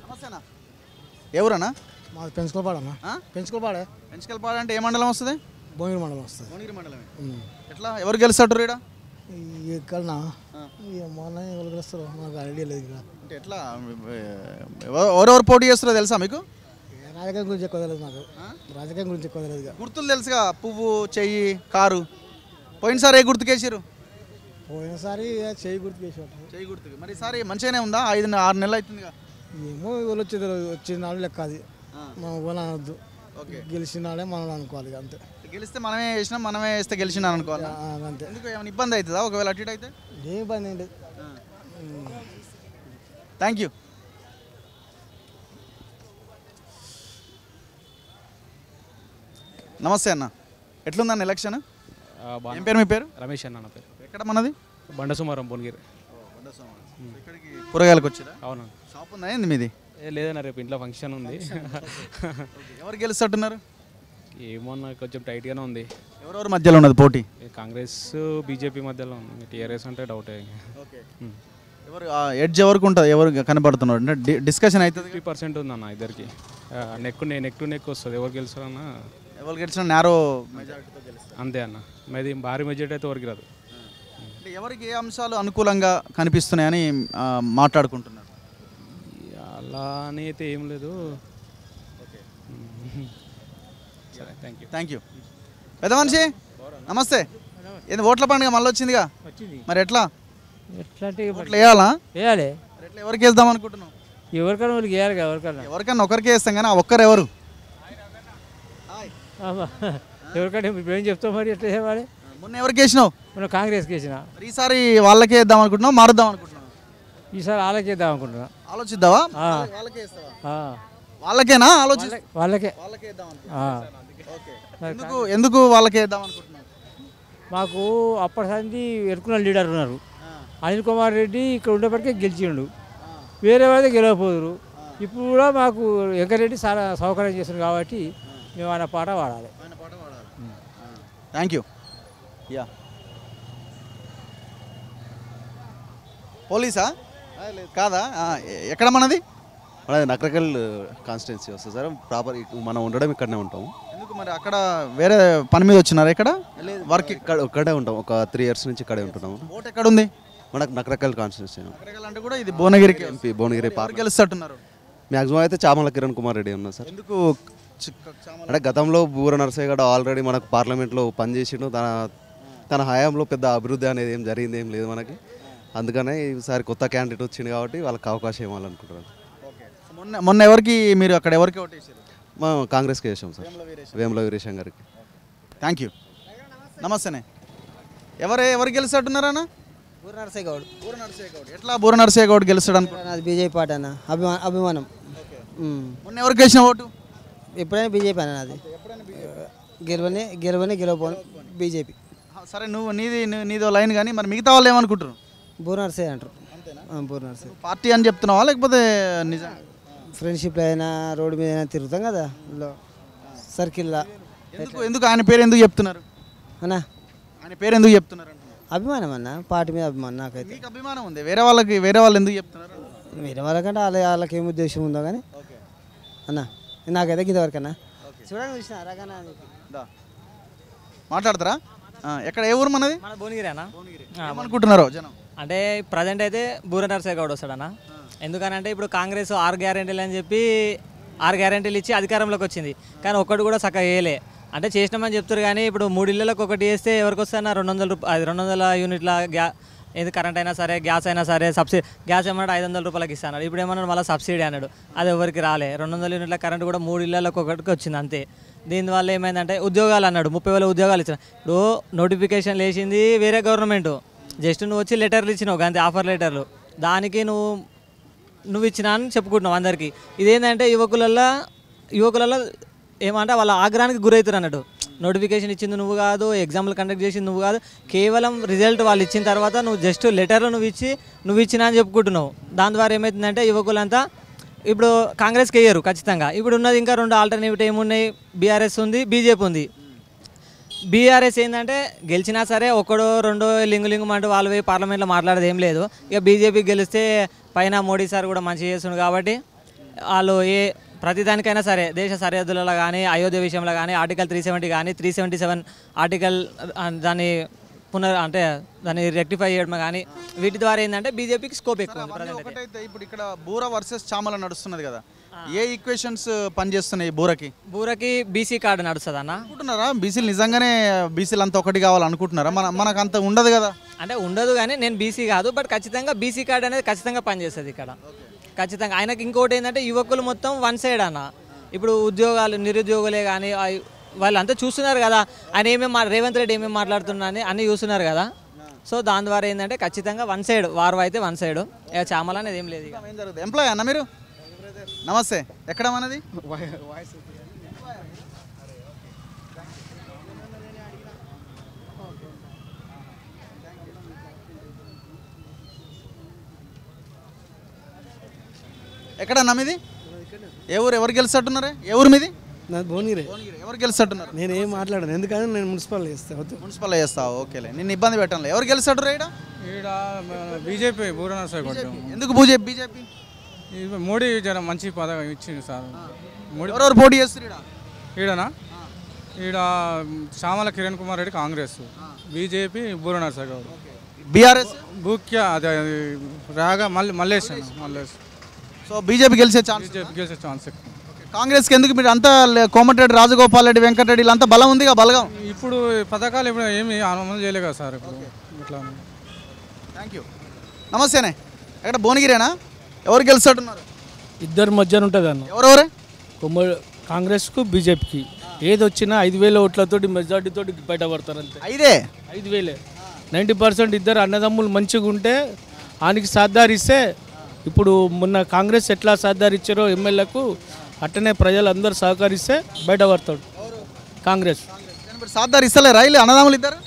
నమస్తేనా. ఎవరన్నా? మాది పెంచుకోపాడ అన్న. పెంచుకోపాడే. పెంచుకోపాడ అంటే ఏ మండలం వస్తుంది? భువనగిరి మండలం వస్తుంది. భువనగిరి మండలమే. ఎట్లా ఎవరు గెలుస్తారు ఇక్కడ? ఎక్కడనా మొన్న ఎవరు గెలుస్తారు నాకు ఐడియా లేదు. అంటే ఎట్లా ఎవరెవరు పోటీ చేస్తారో తెలుసా మీకు? రాజకీయం గురించి ఎక్కువ తెలియదు నాకు. రాజకీయం గురించి ఎక్కువ తెలియదు. గుర్తులు తెలుసుగా, పువ్వు, చెయ్యి, కారు. పోయినసారి ఏ గుర్తుకేసారు? పోయినసారి చెయ్యి గుర్తుకేసారు. చెయ్యి గుర్తుకు. మరి ఈసారి మంచిగానే ఉందా? 5-6 నెలలు అవుతుందిగా. ఏమో ఎవరు వచ్చేది వచ్చిన నాడు లెక్క అది. మనం పోనీ అనొద్దు. గెలిచిన నాడే మనం అనుకోవాలి అంతే. గెలిస్తే మనమే చేసినాం, మనమే వేస్తే గెలిచినా అనుకోవాలి అంతే. ఎందుకు ఏమైనా ఇబ్బంది అవుతుందా ఒకవేళ అటు ఇటు అయితే? ఏం ఇబ్బంది ఏంటి. Thank you. నమస్తే అన్న, ఎట్లుందన్న ఎలక్షన్? ఏం పేరు మీ పేరు? రమేష్ అన్న నా పేరు. ఎక్కడ మనది? బండసుమారం భువనగిరి. ఇక్కడికి కూరగాయలకు వచ్చిరా? అవును. షాప్ ఉందా ఏంది మీది? లేదన్న, రేపు ఇంట్లో ఫంక్షన్ ఉంది. ఎవరు గెలుస్తున్నారు? ఏమన్నా కొంచెం టైట్గానే ఉంది. ఎవరెవరి మధ్యలో ఉన్నది పోటీ? కాంగ్రెస్ బీజేపీ మధ్యలో ఉంది. టీఆర్ఎస్ అంటే డౌటే. ఎవరు ఎడ్జ్ ఎవరికి ఉంటుంది, ఎవరు కనబడుతున్నారు అంటే డిస్కషన్ అవుతుంది. 50% ఉందన్న ఇద్దరికి. నెక్ టు నెక్ వస్తుంది. ఎవరు గెలుస్తారన్నా? ఎవరు గెలిచినా నేరో మెజారిటీతో గెలుస్తారు అంతే అన్న. మీది భారీ మెజారిటీ అయితే ఎవరికి రాదు. అంటే ఎవరికి ఏ అంశాలు అనుకూలంగా కనిపిస్తున్నాయని మాట్లాడుకుంటున్నారు? అలా అని అయితే ఏం లేదు. సరే, థ్యాంక్ యూ. పెద్ద మనిషి నమస్తే. ఏంది ఓట్ల పండుగ మళ్ళీ వచ్చిందిగా, మరి ఎట్లా ఓట్లు వేయాలా? వేయాలి. ఎట్లా ఎవరికి వేద్దాం అనుకుంటున్నావు? ఎవరికైనా వాళ్ళకి వేయాలి కదా. ఎవరికైనా ఒకరికి వేస్తాం కానీ ఆ ఒక్కరు ఎవరు? ఎవరికైనా ఇప్పుడు ఏం చెప్తావు మరి, ఎట్లా చేయాలి? మొన్న ఎవరికి వేసినావు? మొన్న కాంగ్రెస్కి వేసిన. ఈసారి వాళ్ళకే వేద్దాం అనుకుంటున్నావు, మారుద్దాం అనుకుంటున్నావు? ఈసారి వాళ్ళకే వేద్దాం అనుకుంటున్నా. ఆలోచిద్దావా? వాళ్ళకేనా ఆలోచి? వాళ్ళకే. ఎందుకు వాళ్ళకే వేద్దాం అనుకుంటున్నావు? మాకు అప్పటిసారి ఎరుకున్న లీడర్ ఉన్నారు, అనిల్ కుమార్ రెడ్డి. ఇక్కడ ఉండేప్పటికే గెలిచిండు, వేరే వాళ్ళే గెలవపోదురు. ఇప్పుడు కూడా మాకు వెంకరెడ్డి చాలా సౌకర్యం చేస్తున్నారు కాబట్టి మేము ఆయన పాట పాడాలి. Thank you. యా, పోలీసా కాదా? ఎక్కడ మనది? మనది నకరకల్ కాన్స్టిట్యున్సీ వస్తుంది సార్. ప్రాపర్ మనం ఉండడం ఇక్కడనే ఉంటాము. ఎందుకు మరి అక్కడ వేరే పని మీద వచ్చినారు? ఇక్కడ వర్క్ ఇక్కడే ఉంటాం. ఒక 3 years నుంచి ఇక్కడే ఉంటున్నాము. ఓట్ ఎక్కడ ఉంది మనకు? నకరకల్ కాన్స్టిట్యున్సీ. నకరకల్ అంటే కూడా ఇది భువనగిరికి ఎంపీ భువనగిరి గెలుస్తున్నారు. మ్యాక్సిమం అయితే చామల కిరణ్ కుమార్ రెడ్డి ఉన్నారు సార్. ఎందుకు అంటే గతంలో బూర నరసయ్య గౌడ్ ఆల్రెడీ మనకు పార్లమెంట్లో పనిచేసిండు. తన హయాంలో పెద్ద అభివృద్ధి అనేది ఏం జరిగింది ఏం లేదు మనకి. అందుకనే ఈసారి కొత్త క్యాండిడేట్ వచ్చింది కాబట్టి వాళ్ళకి అవకాశం ఇవ్వాలనుకుంటున్నాను. మొన్న ఎవరికి మీరు అక్కడ ఎవరికి ఓటు వేసారు? మా కాంగ్రెస్కి వేసాం సార్, వేముల వీరేశం గారికి. Thank you. నమస్తేనే. ఎవరు గెలుస్తాడున్నారన్న? బూర నరసయ్య గౌడ్. ఎట్లా బూర నరసయ్య గౌడ్ గెలుస్తాడు అనుకుంటున్నా? అది బీజేపీ పార్టీ అన్న, అభిమానం. మొన్న ఎవరికి వేసిన ఓటు? ఎప్పుడైనా బీజేపీ అన్న. అది గెలవని బీజేపీ. సరే, నీదో లైన్ కానీ మరి మిగతా వాళ్ళు ఏమనుకుంటారు? బూర నరసయ్య అంటారు. బూర నరసయ్య పార్టీ అని చెప్తున్నావా లేకపోతే నిజం? ఫ్రెండ్షిప్లో అయినా రోడ్డు మీద అయినా తిరుగుతాం కదా సర్కిల్లో. ఎందుకు ఆయన పేరు ఎందుకు చెప్తున్నారు అన్నా? ఆయన పేరు ఎందుకు చెప్తున్నారు? అభిమానం అన్న, పార్టీ మీద అభిమానం. నాకైతే మీకు అభిమానం ఉంది, వేరే వాళ్ళు ఎందుకు చెప్తున్నారు? వేరే వాళ్ళకంటే వాళ్ళకి ఏం ఉద్దేశం ఉందో కానీ అన్న, నాకైతే ఇంతవరకు అన్న చూడండి చూసిన రకనా మాట్లాడతారా? ఎక్కడ ఏ ఊరు మనది? మన భువనగిరి అన్న. ఏమనుకుంటున్నారు జనం? అంటే ప్రజెంట్ అయితే బూర నరసయ్య గౌడ్ వస్తాడన్న. ఎందుకనంటే ఇప్పుడు కాంగ్రెస్ 6 గ్యారెంటీలు అని చెప్పి 6 గ్యారెంటీలు ఇచ్చి అధికారంలోకి వచ్చింది, కానీ ఒక్కటి కూడా చక్కగా వేయలే. అంటే చేసినామని చెప్తారు కానీ ఇప్పుడు 3 ఇళ్ళకి ఒకటి వేస్తే ఎవరికి వస్తాయన్న 200 యూనిట్ల ఏది కరెంట్ అయినా సరే, గ్యాస్ అయినా సరే, సబ్సిడీ. గ్యాస్ ఏమన్నాడు 500 రూపాయలకి ఇస్తాడు, ఇప్పుడు ఏమన్నా మళ్ళీ సబ్సిడీ అన్నాడు. అది ఎవరికి రాలే. 200 యూనిట్ల కరెంట్ కూడా 3 ఇళ్ళకి ఒకటికి వచ్చింది అంతే. దీనివల్ల ఏమైందంటే ఉద్యోగాలు అన్నాడు, 30,000 ఉద్యోగాలు ఇచ్చిన. ఇప్పుడు నోటిఫికేషన్ వేసింది వేరే గవర్నమెంట్, జస్ట్ నువ్వు వచ్చి లెటర్లు ఇచ్చినావు అంతే, ఆఫర్ లెటర్లు. దానికి నువ్వు ఇచ్చినా అని చెప్పుకుంటున్నావు అందరికీ. ఇదేంటంటే యువకులలో ఏమంటే వాళ్ళ ఆగ్రహానికి గురవుతారు అన్నట్టు. నోటిఫికేషన్ ఇచ్చింది నువ్వు కాదు, ఎగ్జామ్లు కండక్ట్ చేసింది నువ్వు కాదు, కేవలం రిజల్ట్ వాళ్ళు ఇచ్చిన తర్వాత నువ్వు జస్ట్ లెటర్లు నువ్వు ఇచ్చినా అని చెప్పుకుంటున్నావు. దాని ద్వారా ఏమవుతుందంటే యువకులంతా ఇప్పుడు కాంగ్రెస్కి వేయరు ఖచ్చితంగా. ఇప్పుడు ఉన్నది ఇంకా 2 ఆల్టర్నేటివ్ ఏమున్నాయి? బీఆర్ఎస్ ఉంది, బీజేపీ ఉంది. బీఆర్ఎస్ ఏంటంటే గెలిచినా సరే ఒకడో రెండో లింగు అంటూ వాళ్ళు పోయి పార్లమెంట్లో మాట్లాడేది ఏం లేదు. ఇక బీజేపీ గెలిస్తే పైన మోడీ సార్ కూడా మంచిగా చేస్తుండు కాబట్టి వాళ్ళు ప్రతిదానికైనా సరే దేశ సరిహద్దులలో కానీ, అయోధ్య విషయంలో కానీ, ఆర్టికల్ 370 కానీ, 377 ఆర్టికల్ దాన్ని దాన్ని రెక్టిఫై చేయడం కానీ, వీటి ద్వారా ఏంటంటే బీజేపీకి స్కోప్ ఎక్కువ. ఒకటైతే ఇప్పుడు ఇక్కడ బూర వర్సెస్ చామల నడుస్తున్నది కదా, ఏ ఈక్వేషన్స్ పనిచేస్తున్నాయి బూరకి? బీసీ కార్డు నడుస్తుంది అన్న అనుకుంటున్నారా? బీసీలు నిజంగానే బీసీలు అంతా ఒకటి కావాలనుకుంటున్నారా? మనకు అంత ఉండదు కదా. అంటే ఉండదు కానీ నేను బీసీ కాదు, బట్ ఖచ్చితంగా బీసీ కార్డు అనేది ఖచ్చితంగా పనిచేస్తుంది ఇక్కడ ఖచ్చితంగా. ఆయనకి ఇంకోటి ఏంటంటే యువకులు మొత్తం వన్ సైడ్ అన్న. ఇప్పుడు ఉద్యోగాలు నిరుద్యోగులే కానీ వాళ్ళంతా చూస్తున్నారు కదా, ఆయన రేవంత్ రెడ్డి ఏమేమి మాట్లాడుతున్నా అని అన్నీ చూస్తున్నారు కదా. సో దాని ద్వారా ఏంటంటే ఖచ్చితంగా వన్ సైడ్ వారు అయితే వన్ సైడ్, ఇక చామల అనేది ఏం లేదు. ఎంప్లాయ్ అన్న మీరు? నమస్తే. ఎక్కడ మనది? ఎక్కడన్నా మీది ఏ ఊరు? ఎవరు గెలిచినట్టున్నారే? ఏ ఊరు మీది? నాది భువనగిరి. ఎవరు గెలిచినట్టున్నారు? నేను ఏం మాట్లాడను, ఎందుకంటే నేను మున్సిపల్ చేస్తాను. మున్సిపల్ చేస్తావు, ఓకేలే. నిన్ను ఇబ్బంది పెట్టండి. ఎవరు గెలిచాడు ఈడ? ఈడ బీజేపీ బూర నర్సయ్యగౌడ్. ఎందుకు బీజేపీ? మోడీ జర మంచి పదవి ఇచ్చింది సార్. మోడీ ఎవరెవరు పోటీ చేస్తారు ఈడనా? ఈడ చామల కిరణ్ కుమార్ రెడ్డి కాంగ్రెస్, బీజేపీ బూర నర్సయ్యగౌడ్, బీఆర్ఎస్ బూక్య అదే రాగా మల్లేష్. సో బీజేపీ గెలిచే ఛాన్స్? బీజేపీ గెలిచే ఛాన్స్ ఎక్కువ. కాంగ్రెస్కి ఎందుకు? మీరు అంతా కోమటిరెడ్డి, రాజగోపాల్ రెడ్డి, వెంకటరెడ్డి వీళ్ళంతా బలం ఉందిగా, బలగం. ఇప్పుడు పథకాలు ఇప్పుడు ఏమి అమలు చేయలేదు కదా సార్ ఇప్పుడు ఇట్లా. Thank you. నమస్తేనే. ఎక్కడ భువనగిరేనా? ఎవరు గెలిచాడున్నారు? ఇద్దరు మధ్యన ఉంటుంది అన్న. ఎవరెవరే? కాంగ్రెస్కు బీజేపీకి ఏది వచ్చినా 5,000 ఓట్లతోటి మెజార్టీతో బయటపడతారు అంతే. 5,000 90% ఇద్దరు అన్నదమ్ములు మంచిగా ఉంటే ఆయనకి సాధారిస్తే, ఇప్పుడు మొన్న కాంగ్రెస్ ఎట్లా సాధారించారో ఎమ్మెల్యేకు అట్టనే ప్రజలందరూ సహకరిస్తే బయటపడతాడు కాంగ్రెస్. సాధారి ఇస్తలేరా వీళ్ళు అన్నదమ్ములు ఇద్దరు?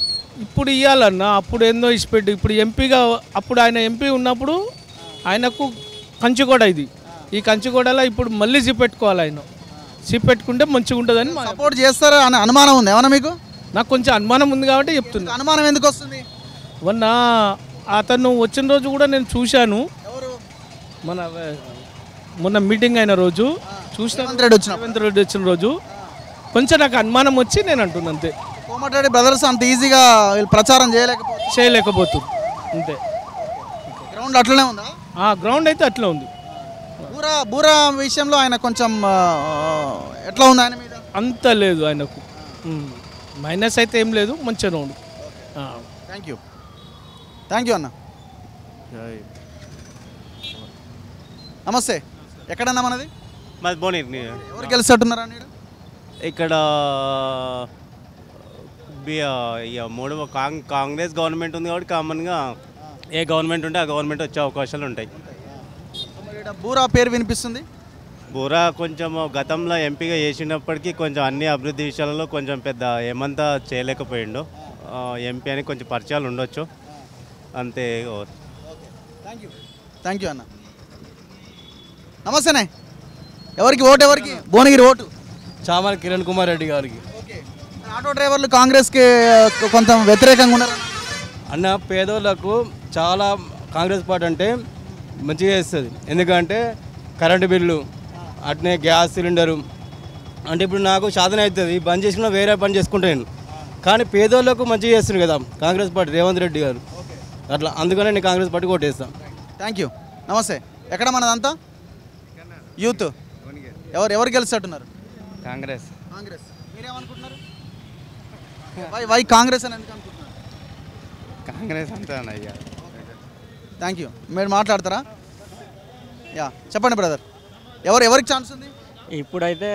ఇప్పుడు ఇవ్వాలన్న, అప్పుడు ఏందో ఇచ్చిపెట్టి, ఇప్పుడు ఎంపీగా అప్పుడు ఆయన ఎంపీ ఉన్నప్పుడు ఆయనకు కంచుకోడ ఇది, ఈ కంచుకోడలో ఇప్పుడు మళ్ళీ చూపెట్టుకోవాలి. ఆయన చూపెట్టుకుంటే మంచిగా ఉంటుందని సపోర్ట్ చేస్తారా అని అనుమానం ఉంది ఏమన్నా మీకు? నాకు కొంచెం అనుమానం ఉంది కాబట్టి చెప్తున్నా. అనుమానం ఎందుకు వస్తుంది? మొన్న అతను వచ్చిన రోజు కూడా నేను చూశాను, మొన్న మీటింగ్ అయిన రోజు చూసిన. రేవంత్ రెడ్డి వచ్చిన రోజు కొంచెం నాకు అనుమానం వచ్చి నేను అంటున్నా అంతే. కోమటిరెడ్డి బ్రదర్స్ అంత ఈజీగా ప్రచారం చేయలేకపోతుంది అంతే. గ్రౌండ్ అట్లనే ఉందా? గ్రౌండ్ అయితే అట్లా ఉంది. బూరా విషయంలో ఆయన కొంచెం ఎట్లా ఉంది ఆయన మీద? అంత లేదు ఆయనకు, మైనస్ అయితే ఏం లేదు, మంచిగా ఉంది. థ్యాంక్ యూ అన్న. నమస్తే. ఎక్కడన్నా మనది? మాది భువనగిరి. ఎవరు గెలిచినట్టున్నారా ఇక్కడ? మూడు కాంగ్రెస్ గవర్నమెంట్ ఉంది కాబట్టి కామన్గా ఏ గవర్నమెంట్ ఉంటే ఆ గవర్నమెంట్ వచ్చే అవకాశాలు ఉంటాయి. బూరా పేరు వినిపిస్తుంది. బూరా కొంచెం గతంలో ఎంపీగా చేసినప్పటికీ కొంచెం అన్ని అభివృద్ధి విషయాలలో కొంచెం పెద్ద ఏమంతా చేయలేకపోయిండు. ఎంపీ అని కొంచెం పరిచయాలు ఉండొచ్చు అంతే. థ్యాంక్ యూ అన్న. నమస్తేనే. ఎవరికి ఓటు? ఎవరికి భువనగిరి ఓటు? చామల కిరణ్ కుమార్ రెడ్డి గారికి. ఆటో డ్రైవర్లు కాంగ్రెస్కి కొంత వ్యతిరేకంగా ఉన్నారు అన్న. పేదోళ్ళకు చాలా కాంగ్రెస్ పార్టీ అంటే మంచిగా చేస్తుంది, ఎందుకంటే కరెంటు బిల్లు అట్నే గ్యాస్ సిలిండరు అంటే ఇప్పుడు నాకు సాధన అవుతుంది, బంద్ చేసుకున్నా వేరే పని చేసుకుంటాను, కానీ పేదోళ్ళకు మంచిగా చేస్తుంది కదా కాంగ్రెస్ పార్టీ, రేవంత్ రెడ్డి గారు అట్లా. అందుకనే నేను కాంగ్రెస్ పార్టీకి ఓటేస్తాను. Thank you. నమస్తే. ఎక్కడ మనదంతా యూత్? ఎవరు గెలిచినట్టున్నారు? కాంగ్రెస్. మీరేమనుకుంటున్నారు? వై కాంగ్రెస్ అని ఎందుకు అనుకుంటున్నారు? కాంగ్రెస్ అంతే అయ్యా. Thank you. మీరు మాట్లాడతారా? చెప్పండి బ్రదర్. ఎవరికి ఛాన్స్ ఉంది? ఇప్పుడైతే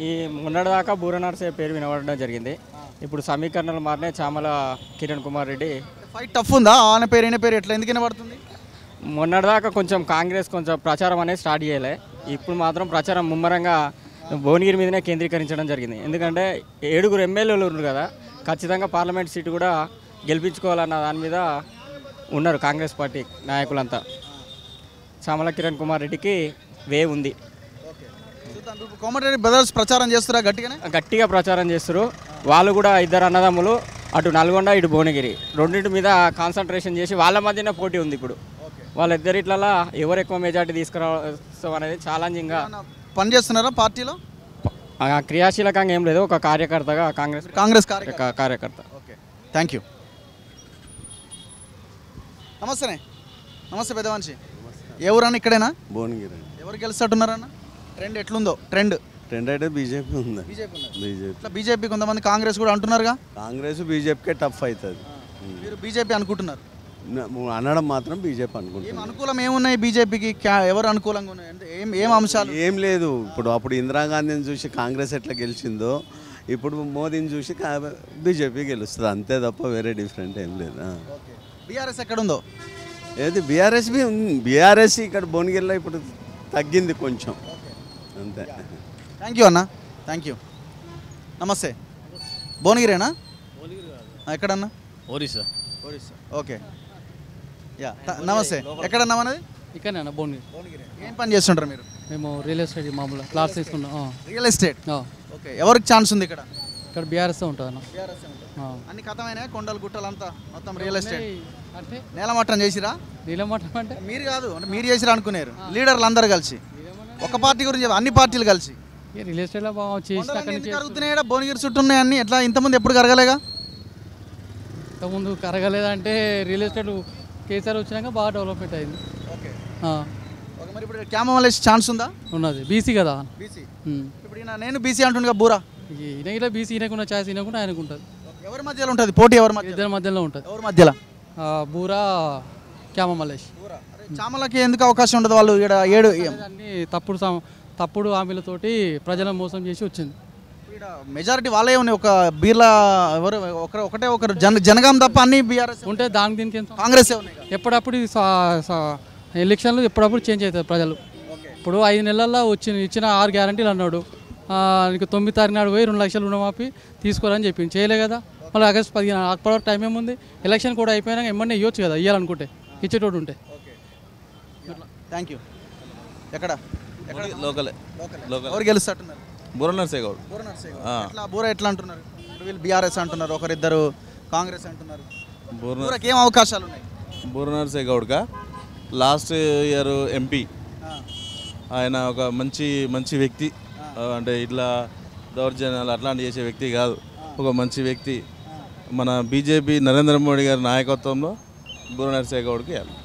ఈ మొన్నటిదాకా బూర నర్సయ్య పేరు వినబడడం జరిగింది. ఇప్పుడు సమీకరణలు మారినాయి. చామల కిరణ్ కుమార్ రెడ్డి ఫైట్ టఫ్ ఉందా? ఆయన పేరు ఈయన పేరు ఎట్లా ఎందుకు వినబడుతుంది? మొన్నటిదాకా కొంచెం కాంగ్రెస్ కొంచెం ప్రచారం అనేది స్టార్ట్ చేయలే, ఇప్పుడు మాత్రం ప్రచారం ముమ్మరంగా భువనగిరి మీదనే కేంద్రీకరించడం జరిగింది. ఎందుకంటే 7 ఎమ్మెల్యేలు ఉన్నారు కదా, ఖచ్చితంగా పార్లమెంట్ సీటు కూడా గెలిపించుకోవాలన్న దాని మీద ఉన్నారు కాంగ్రెస్ పార్టీ నాయకులంతా. చామల కిరణ్ కుమార్ రెడ్డికి వేవ్ ఉంది. కోమటిరెడ్డి బ్రదర్స్ ప్రచారం చేస్తారా? గట్టిగా ప్రచారం చేస్తారు. వాళ్ళు కూడా ఇద్దరు అన్నదమ్ములు, అటు నల్గొండ ఇటు భువనగిరి, రెండింటి మీద కాన్సన్ట్రేషన్ చేసి వాళ్ళ మధ్యనే పోటీ ఉంది. ఇప్పుడు వాళ్ళిద్దరిట్లలో ఎవరు ఎక్కువ మెజార్టీ తీసుకురావడం అనేది ఛాలెంజింగ్గా పనిచేస్తున్నారా పార్టీలో? క్రియాశీలకంగా ఏం లేదు, ఒక కార్యకర్తగా కాంగ్రెస్ కార్యకర్త. Okay, thank you. నమస్తే. నమస్తే పెద్ద మనిషి. ఏ ఊరన్నా? ఇక్కడేనా? భువనగిరి. ఎవరు గెలుస్తున్నన్నారన్న? ట్రెండ్ ఎట్లుందో? ట్రెండ్ అయితే బీజేపీ ఉంది. బీజేపీ కొంతమంది కాంగ్రెస్ కూడా అంటున్నారుగా. కాంగ్రెస్ బీజేపీకే టఫ్ అవుతుంది. మీరు బీజేపీ అనుకుంటున్నారు? అనడం మాత్రం బీజేపీ అనుకుంటున్నారు. అనుకూలం ఏమున్నాయి బీజేపీకి? ఎవరు అనుకూలంగా ఉన్నాయి? ఏం అంశాలు? ఏం లేదు. ఇప్పుడు అప్పుడు ఇందిరాగాంధీని చూసి కాంగ్రెస్ ఎట్లా గెలిచిందో ఇప్పుడు మోదీని చూసి బీజేపీ గెలుస్తుంది, అంతే తప్ప వేరే డిఫరెంట్ ఏం లేదు. బీఆర్ఎస్ ఎక్కడ ఉందో? ఏది బీఆర్ఎస్ బీఆర్ఎస్ ఇక్కడ భువనగిరిలో ఇప్పుడు తగ్గింది కొంచెం అంతే. థ్యాంక్ యూ అన్న. Thank you. నమస్తే. భువనగిరేనా? ఎక్కడన్నా? ఒరిస్సా. ఓకే. నమస్తే. ఎక్కడన్నా మనది? ఇక్కడ భువనగిరి. ఏం పని చేస్తుంటారు మీరు? మేము రియల్ ఎస్టేట్ మామూలుగా క్లాస్ తీసుకున్నాం. Real estate okay. ఎవరికి ఛాన్స్ ఉంది ఇక్కడ? ఇక్కడ బీఆర్ఎస్ ఉంటుంది అన్న. అన్ని కథమైనా కొండలు గుట్టలు అంతా మొత్తం రియల్ ఎస్టేట్ అంటే నేలమట్టం చేసిరా? నీలమట్టం అంటే మీరు కాదు అంటే మీరు చేసిరా అనుకున్నారు లీడర్లు అందరు కలిసి ఒక పార్టీ గురించి అన్ని పార్టీలు కలిసి రియల్ ఎస్టేట్లో చేసిన కరుగుతున్నాయి. భువనగిరి చుట్టూ ఉన్నాయి అన్ని. ఎట్లా ఇంతకుముందు ఎప్పుడు కరగలేగా? ఇంతకుముందు కరగలేదంటే రియల్ ఎస్టేట్ కేసీఆర్ వచ్చినాక బాగా డెవలప్మెంట్ అయింది. ఓకే మరి ఇప్పుడు క్యామ మల్లేష్ ఛాన్స్ ఉందా? ఉన్నది. బీసీ కదా. బీసీ ఇప్పుడు నేను బీసీ అంటుండగా బూరా ఈయన ఇలా బీసీ ఈయనకున్న ఛాయిస్ ఈయనకుండా ఆయనకు ఉంటుంది. ఎవరి మధ్యలో ఉంటుంది పోటీ? ఎవరి మధ్య? ఇద్దరి మధ్యలో ఉంటుంది. ఎవరి మధ్యలో? బూరా క్యామ మల్లేష్. చామలకి ఎందుకు అవకాశం ఉండదు? వాళ్ళు ఇక్కడ 7 అన్ని తప్పుడు హామీలతోటి ప్రజలను మోసం చేసి వచ్చింది. మెజారిటీ వాళ్ళే ఉన్నాయి. ఒక బీర్లా ఎవరు ఒకటే ఒకరు జనగాం తప్ప అన్ని బీఆర్ఎస్ ఉంటే దానికి దీనికి కాంగ్రెస్ ఎప్పుడప్పుడు ఎలక్షన్లు ఎప్పుడప్పుడు చేంజ్ అవుతాయి ప్రజలు. ఇప్పుడు 5 నెలల్లో ఇచ్చిన 6 గ్యారంటీలు అన్నాడు. నీకు 9 తారీఖు నాడు పోయి 2 లక్షలు రుణమాఫీ తీసుకోవాలని చెప్పింది. చేయలే కదా. మళ్ళీ ఆగస్టు 15 అప్పటివరకు టైం ఏముంది? ఎలక్షన్ కూడా అయిపోయినాక ఏమన్నా ఇవ్వచ్చు కదా, ఇవ్వాలనుకుంటే ఇచ్చేటోడు ఉంటే. Thank you. ఎక్కడ లోకలే. ఎవరు గెలుస్తున్నారు? బూర నర్సయ్య గౌడ్. బూర ఎట్లా అంటున్నారు? వీళ్ళు బీఆర్ఎస్ అంటున్నారు, ఒకరిద్దరు కాంగ్రెస్ అంటున్నారు. బూరకి ఏం అవకాశాలు ఉన్నాయి? బూర నర్సయ్య గౌడ్గా లాస్ట్ ఇయర్ ఎంపీ ఆయన ఒక మంచి వ్యక్తి. అంటే ఇట్లా దౌర్జన్యాలు అట్లాంటివి చేసే వ్యక్తి కాదు, ఒక మంచి వ్యక్తి. మన బీజేపీ నరేంద్ర మోడీ గారి నాయకత్వంలో బూర నర్సయ్య గౌడ్కి వెళ్ళాలి.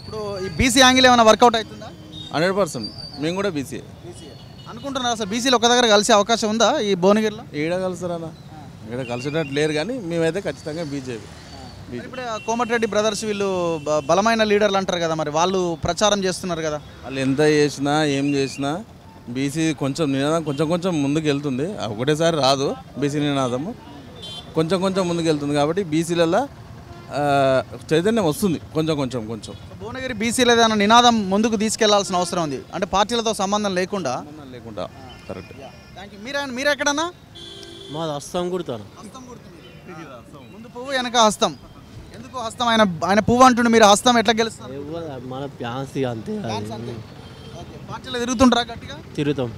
ఇప్పుడు ఈ బీసీ యాంగిల్ ఏమైనా వర్కౌట్ అవుతుందా? 100%. మేము కూడా బీసీ అనుకుంటున్నారు. అసలు బీసీలు ఒక దగ్గర కలిసే అవకాశం ఉందా ఈ భువనగిరిలో? ఈడ కలుస్తారన్నా, ఈడ కలిసేటట్టు లేరు, కానీ మేమైతే ఖచ్చితంగా బీజేపీ. ఇప్పుడు కోమటిరెడ్డి బ్రదర్స్ వీళ్ళు బలమైన లీడర్లు అంటారు కదా, మరి వాళ్ళు ప్రచారం చేస్తున్నారు కదా. వాళ్ళు ఎంత చేసినా ఏం చేసినా బీసీ కొంచెం నినాదం కొంచెం ముందుకు వెళ్తుంది. ఒకటేసారి రాదు బీసీ నినాదము, కొంచెం ముందుకు వెళ్తుంది. కాబట్టి బీసీలలో చైతన్యం వస్తుంది కొంచెం. భువనగిరి బీసీలు ఏదైనా నినాదం ముందుకు తీసుకెళ్లాల్సిన అవసరం ఉంది, అంటే పార్టీలతో సంబంధం లేకుండా. కరెక్ట్. Thank you. మీరు ఎక్కడన్నా? మాది హస్తం గుర్తాను. ముందు పువ్వు వెనక హస్తం. ఎందుకు హస్తం? ఆయన పువ్వు అంటుండే, మీరు హస్తం ఎట్లా గెలుస్తారు? మన ఫ్యాన్స్ అంతే. పార్టీలో తిరుగుతుంటారా గట్టిగా? తిరుగుతాం.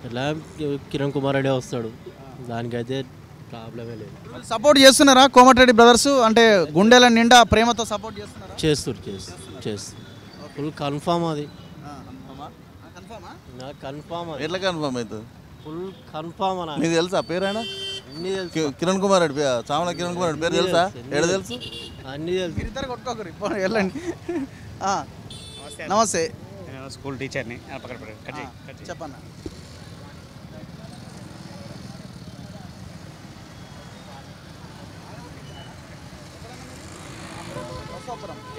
ఎట్లా కిరణ్ కుమార్ రెడ్డి వస్తాడు, దానికైతే ప్రాబ్లమే లేదు. సపోర్ట్ చేస్తున్నారా కోమటిరెడ్డి బ్రదర్స్? అంటే గుండెల నిండా ప్రేమతో సపోర్ట్ చేస్తున్నారా? చేస్తారు. ఫుల్ కన్ఫామ్ అది. కన్ఫామ్. ఎట్లా కన్ఫామ్ అవుతుంది? ఫుల్ కన్ఫామ్ అన్న. మీకు తెలుసా పేరు? ఆయన కిరణ్ కుమార్ రెడ్డి, చామల కిరణ్ కుమార్ రెడ్డి పేరు తెలుసా? ఎక్కడ తెలుసు? అన్నీ తెలుసు. ఇద్దరు కొట్టుకోకరు ఇప్పుడు వెళ్ళండి. నమస్తే. స్కూల్ టీచర్ని. చెప్పన్నా.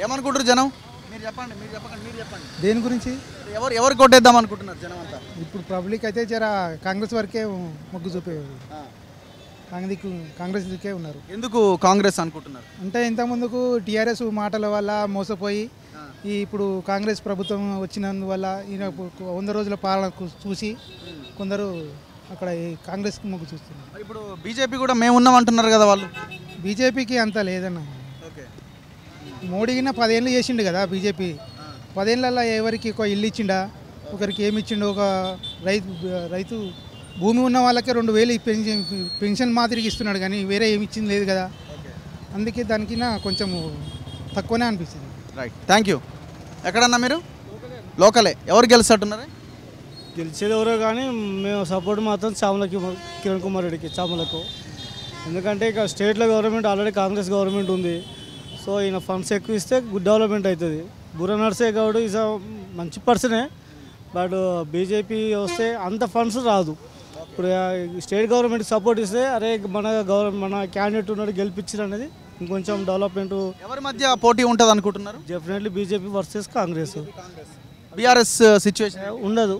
ఏమనుకుంటారు జనం? మీరు చెప్పండి. దేని గురించి? ఎవరు కొట్టేద్దాం అనుకుంటున్నారు జనం అంతా? ఇప్పుడు పబ్లిక్ అయితే జర కాంగ్రెస్ వరకే మొగ్గు చూపేవారు. కాంగ్రెస్ దిక్కే ఉన్నారు. ఎందుకు కాంగ్రెస్ అనుకుంటున్నారు? అంటే ఇంతకుముందుకు టీఆర్ఎస్ మాటల వల్ల మోసపోయి ఇప్పుడు కాంగ్రెస్ ప్రభుత్వం వచ్చినందువల్ల ఈయన 100 రోజుల పాలన చూసి కొందరు అక్కడ కాంగ్రెస్కి మొగ్గు చూస్తున్నారు. ఇప్పుడు బీజేపీ కూడా మేము ఉన్నాం అంటున్నారు కదా వాళ్ళు. బీజేపీకి అంత లేదన్న. మోడీకి 10 ఏళ్ళు చేసిండు కదా బీజేపీ. 10 ఏళ్ళల్లో ఎవరికి ఒక ఇల్లు ఇచ్చిండా, ఒకరికి ఏమి ఇచ్చిండు? ఒక రైతు భూమి ఉన్న వాళ్ళకే 2000 పెన్షన్ మాదిరికి ఇస్తున్నాడు, కానీ వేరే ఏమి ఇచ్చింది లేదు కదా. అందుకే దానికి కొంచెం తక్కువనే అనిపిస్తుంది. రైట్. Thank you. ఎక్కడన్నా మీరు? లోకలే. ఎవరు గెలుస్తున్నారు? గెలిచేది ఎవరో కానీ మేము సపోర్ట్ మాత్రం చామలకి, కిరణ్ కుమార్ రెడ్డికి, చామలకు. ఎందుకంటే ఇక స్టేట్లో గవర్నమెంట్ ఆల్రెడీ కాంగ్రెస్ గవర్నమెంట్ ఉంది. సో ఈయన ఫండ్స్ ఎక్కువ ఇస్తే గుడ్ డెవలప్మెంట్ అవుతుంది. బూర నర్సయ్య గౌడ్ ఈజ్ మంచి పర్సనే, బట్ బీజేపీ వస్తే అంత ఫండ్స్ రాదు. ఇప్పుడు స్టేట్ గవర్నమెంట్ సపోర్ట్ ఇస్తే అరే మన క్యాండిడేట్ ఉన్నాడు గెలిపించారు అనేది ఇంకొంచెం డెవలప్మెంట్. ఎవరి మధ్య పోటీ ఉంటుంది అనుకుంటున్నారు? Definitely BJP versus Congress. BRS situation ఉండదు.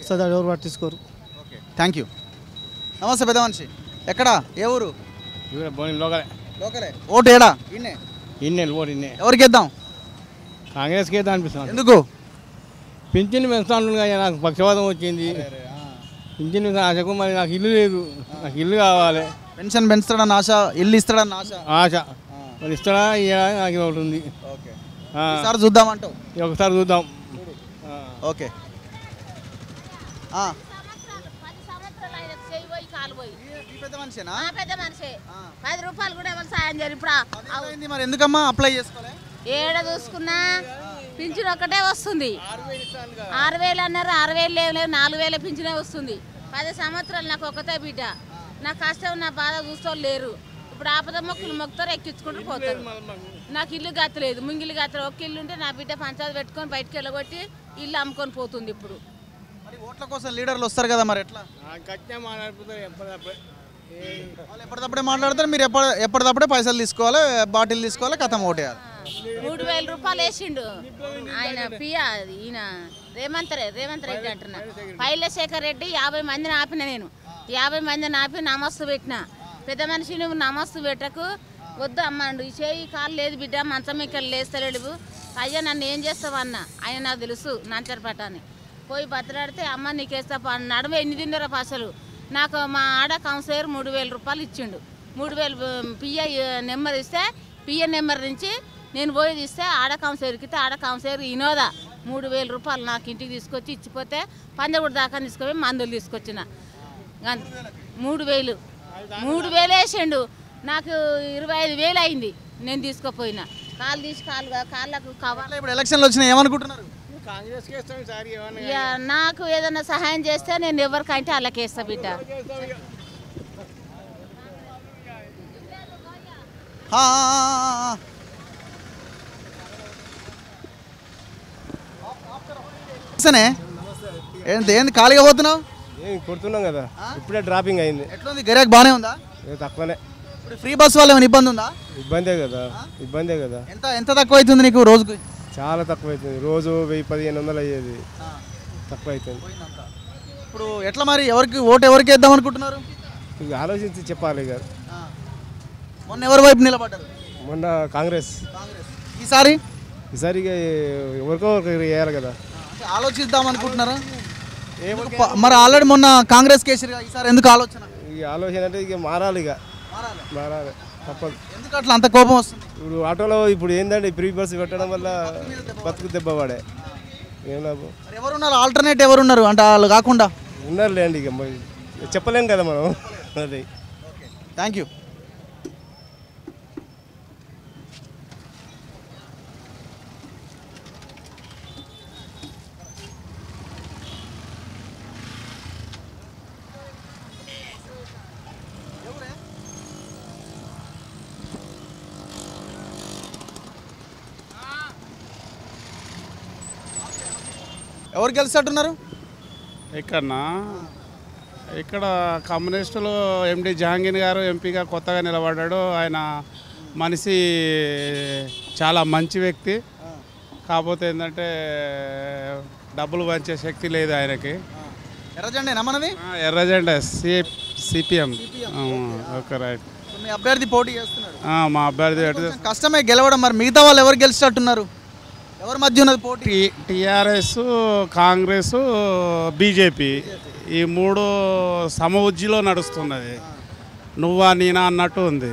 సరే ఎవరు పట్టించుకోరు. Thank you. నమస్తే పెద్ద మనిషి. ఎక్కడ? ఏ ఊరు? లోకలే. ఓటు ఏడా? ఎవరికి ఇద్దాం? కాంగ్రెస్కి ఇద్దాం అనిపిస్తుంది. ఎందుకు? పింఛన్ పెంచుతాను, నాకు పక్షవాతం వచ్చింది. పింఛన్ ఆశకు మరి నాకు ఇల్లు లేదు, నాకు ఇల్లు కావాలి. పెన్షన్ పెంచుతాడని ఆశ, ఇల్లు ఇస్తాడని ఆశ. మరి ఇస్తాడా? నాకు ఒకటి ఉంది. ఈసారి చూద్దామంటావు? ఒకసారి చూద్దాం. ఓకే. పెద్ద మనిషేనా? పెద్ద మనిషి 10 రూపాయలు కూడా ఎవరు సాయం చేయరు. ఇప్పుడు మరి ఎందుకమ్మా అప్లై చేసుకోలే? ఏడ చూసుకున్నా పింఛన్ ఒక్కటే వస్తుంది. 6,000 అన్నారు, 6,000 లేవు, 4,000 పింఛనే వస్తుంది. 10 సంవత్సరాలు నాకు ఒక్కతే బిడ్డ. నా కష్టం నా బాధ చూసుకోవాలి లేరు. ఇప్పుడు ఆపద మొక్కులు మొక్కుతారు, ఎక్కించుకుంటూ పోతారు. నాకు ఇల్లు గత్తలేదు, ముంగిల్లు గత్తలేదు. ఒక్క ఇల్లు ఉంటే నా బిడ్డ పంచాయతీ పెట్టుకొని బయటకు వెళ్ళగొట్టి ఇల్లు అమ్ముకొని పోతుంది. ఇప్పుడు ఓట్ల కోసం లీడర్లు వస్తారు కదా, మరి ఎట్లా? ఎప్పటికప్పుడే మాట్లాడతారు. మీరు ఎప్పటికప్పుడే పైసలు తీసుకోవాలి, బాటిల్ తీసుకోవాలి, కథం ఓటేయాలి. 3,000 రూపాయలు వేసిండు ఆయన ఈయన రేవంత్ రెడ్డి అంటున్నా. పైలశేఖర్ రెడ్డి 50 మందిని ఆపిన. నేను 50 మందిని ఆపి నమస్తు పెట్టిన. పెద్ద మనిషి నువ్వు నమస్తు పెట్టకు, వద్దు అమ్మండు. ఈ చేయి కాలు లేదు బిడ్డ, మంచం ఇక్కడ లేస్తలేడు. అయ్యా నన్ను ఏం చేస్తావు అన్న. ఆయన నాకు తెలుసు నంచరపట్ట అని. పోయి బతలాడితే అమ్మ నీకేస్తా నడుమ ఎన్ని తిన్నారో పసలు. నాకు మా ఆడ కౌన్సిలర్ 3,000 రూపాయలు ఇచ్చిండు. 3,000 పిఏ నెంబర్ ఇస్తే పిఏ నెంబర్ నుంచి నేను పోయి తీస్తే ఆడ కౌన్సిలర్కి ఆడ కౌన్సిలర్ వినోదా 3,000 రూపాయలు నాకు ఇంటికి తీసుకొచ్చి ఇచ్చిపోతే పంజగుడి దాకా తీసుకుపోయి మందులు తీసుకొచ్చిన. 3,000 వేసిండు. నాకు 25,000 అయింది నేను తీసుకుపోయినా. కాళ్ళు తీసి కాళ్ళకు కావాలి. ఇప్పుడు ఎలక్షన్లు వచ్చినాయి, ఏమనుకుంటున్నారు? నాకు ఏదైనా సహాయం చేస్తే నేను ఎవరికంటే వాళ్ళకి వేస్తా బిడ్డ. ఏంది ఖాళీగా పోతున్నావు? కొడుతున్నాం కదా, ఇప్పుడే డ్రాపింగ్ అయింది. ఎట్లుంది? గిరాక్ బాగానే ఉందా? తక్కువనే. ఇప్పుడు ఫ్రీ బస్ వల్ల ఏమైనా ఇబ్బంది ఉందా? ఇబ్బందే కదా. ఎంత తక్కువ అవుతుంది నీకు రోజుకి? చాలా తక్కువ అవుతుంది. రోజు 1,000-1,500 అయ్యేది, తక్కువ అవుతుంది. ఇప్పుడు ఎట్లా మరి ఎవరికి వేద్దాం అనుకుంటున్నారు? ఇక ఆలోచించి చెప్పాలి. ఇక మొన్న ఎవరి వైపు నిలబడ్డారు? మొన్న కాంగ్రెస్. ఈసారి ఇక ఎవరికో వేయాలి కదా. ఆలోచిద్దాం అనుకుంటున్నారా? మరి ఆల్రెడీ మొన్న కాంగ్రెస్ కేసీఆర్, ఈసారి ఎందుకు ఆలోచన? ఈ ఆలోచన అంటే ఇక మారాలి తప్పదు. ఎందుకు అట్లా అంత కోపం వస్తుంది? ఇప్పుడు ఆటోలో ఇప్పుడు ఏంటంటే ఫ్రీ బస్ పెట్టడం వల్ల బతుకు దెబ్బ పడే. ఏం లాభం? ఎవరున్నారు ఆల్టర్నేట్? ఎవరున్నారు అంటే వాళ్ళు కాకుండా? ఉన్నారులేండి, ఇక చెప్పలేం కదా మనం. అది థ్యాంక్ యూ. ఎవరు గెలిచేట్టున్నారు? ఇక్కడ కమ్యూనిస్టులు ఎండి జహాంగీర్ గారు ఎంపీగా కొత్తగా నిలబడ్డాడు. ఆయన మనిషి చాలా మంచి వ్యక్తి. కాకపోతే ఏంటంటే డబ్బులు పంచే శక్తి లేదు ఆయనకి. ఎర్రజెండా మనది? ఎర్రజెండా సిపిఎం. Okay right. మీ అభ్యర్థి పోటీ చేస్తున్నాడు? మా అభ్యర్థి కష్టమే గెలవడం. మరి మిగతా వాళ్ళు ఎవరు గెలిచేట్టున్నారు? ఎవరి మధ్య ఉన్నది పోటీ? టీఆర్ఎస్, కాంగ్రెస్, బీజేపీ ఈ 3 సమ ఉజ్జిలో నడుస్తున్నది. నువ్వా నేనా అన్నట్టు ఉంది.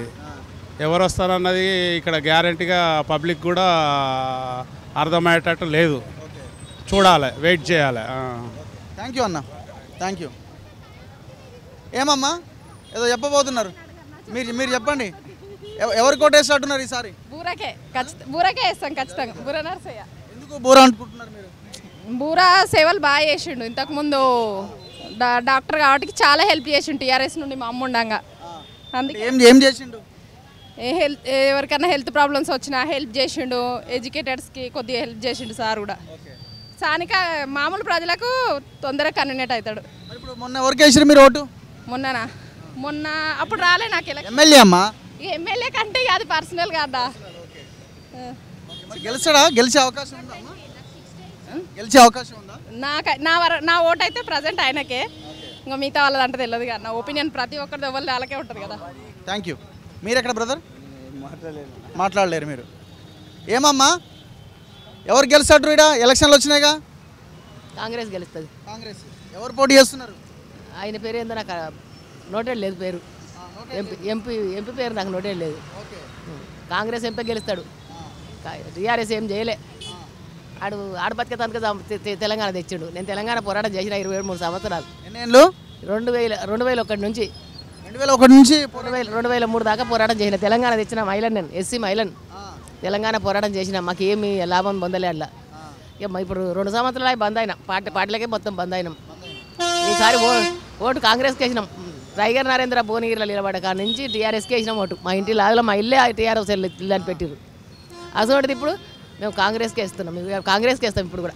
ఎవరు వస్తారన్నది ఇక్కడ గ్యారంటీగా పబ్లిక్ కూడా అర్థమయ్యేటట్టు లేదు. చూడాలి, వెయిట్ చేయాలి. థ్యాంక్ యూ అన్న, థ్యాంక్ యూ. ఏమమ్మా ఏదో చెప్పబోతున్నారు? మీరు చెప్పండి. ఎవరు కోటేస్తున్నారు ఈసారి? బూరకే వేస్తాం ఖచ్చితంగా. బూర నర్సయ్య. ఎందుకు బూర అనుకుంటున్నారు మీరు? బూర సేవలు బాగా చేసిండు. ఇంతకుముందు డాక్టర్ కాబట్టి చాలా హెల్ప్ చేసిండు టీఆర్ఎస్ నుండి మా అమ్మ ఉండంగా. అందుకే ఏం చేసిండు? ఎవరికైనా హెల్త్ ప్రాబ్లమ్స్ వచ్చినా హెల్ప్ చేసిండు. ఎడ్యుకేటెడ్స్కి కొద్దిగా హెల్ప్ చేసిండు సార్ కూడా. స్థానిక మామూలు ప్రజలకు తొందరగా కన్వీనియంట్ అవుతాడు. మొన్న ఎవరికి వేసారు మీరు ఓటు? మొన్న అప్పుడు రాలే నాకు ఎమ్మెల్యే అమ్మా. ఎమ్మెల్యే కంటే అది పర్సనల్ కదా. గెలిచాడా? గెలిచే అవకాశం ఉందా? గెలిచే అవకాశం ఉందా? నా ఓటు అయితే ప్రజెంట్ ఆయనకే. ఇంకా మిగతా వాళ్ళది అంటే తెలియదు కదా. నా ఒపీనియన్ ప్రతి ఒక్కరిది ఎవరిది వాళ్ళకే ఉంటుంది కదా. Thank you. మీరు ఎక్కడ బ్రదర్? మాట్లాడలేరు మీరు. ఏమమ్మా ఎవరు గెలుస్తాడు? ఇక్కడ ఎలక్షన్లు వచ్చినాయిగా. కాంగ్రెస్ గెలుస్తుంది. కాంగ్రెస్. ఎవరు పోటీ చేస్తున్నారు? ఆయన పేరు ఏందో నాకు నోటెడ్ లేదు. పేరు ఎంపీ పేరు నాకు నోటెడ్ లేదు. కాంగ్రెస్ ఎంపీ గెలుస్తాడు. టీఆర్ఎస్ ఏం చేయలే ఆడు బతికేతానికి తెలంగాణ తెచ్చిండు. నేను తెలంగాణ పోరాటం చేసిన 23 సంవత్సరాలు. ఎన్నేళ్ళు? 2001 నుంచి 2001 నుంచి 2003 దాకా పోరాటం చేసిన. తెలంగాణ తెచ్చిన మహిళను నేను, ఎస్సీ మహిళను. తెలంగాణ పోరాటం చేసిన. మాకు ఏమి లాభం పొందలే అట్లా. ఇక ఇప్పుడు 2 సంవత్సరాలు బంద్ అయినాం. పార్టీలకే మొత్తం బంద్ అయినాం. ఈసారి ఓటు కాంగ్రెస్కి వేసినాం. టైగర్ నరేంద్ర భువనగిరిలో నిలబడ్డ కాడ నుంచి టీఆర్ఎస్కి వేసినాం ఓటు. మా ఇంటి లాగలో మా ఇల్లే టీఆర్ఎస్ ఇల్లు అని పెట్టిరు. అసలు ఇప్పుడు మేము కాంగ్రెస్కి వేస్తున్నాం. కాంగ్రెస్కి వేస్తాం ఇప్పుడు కూడా.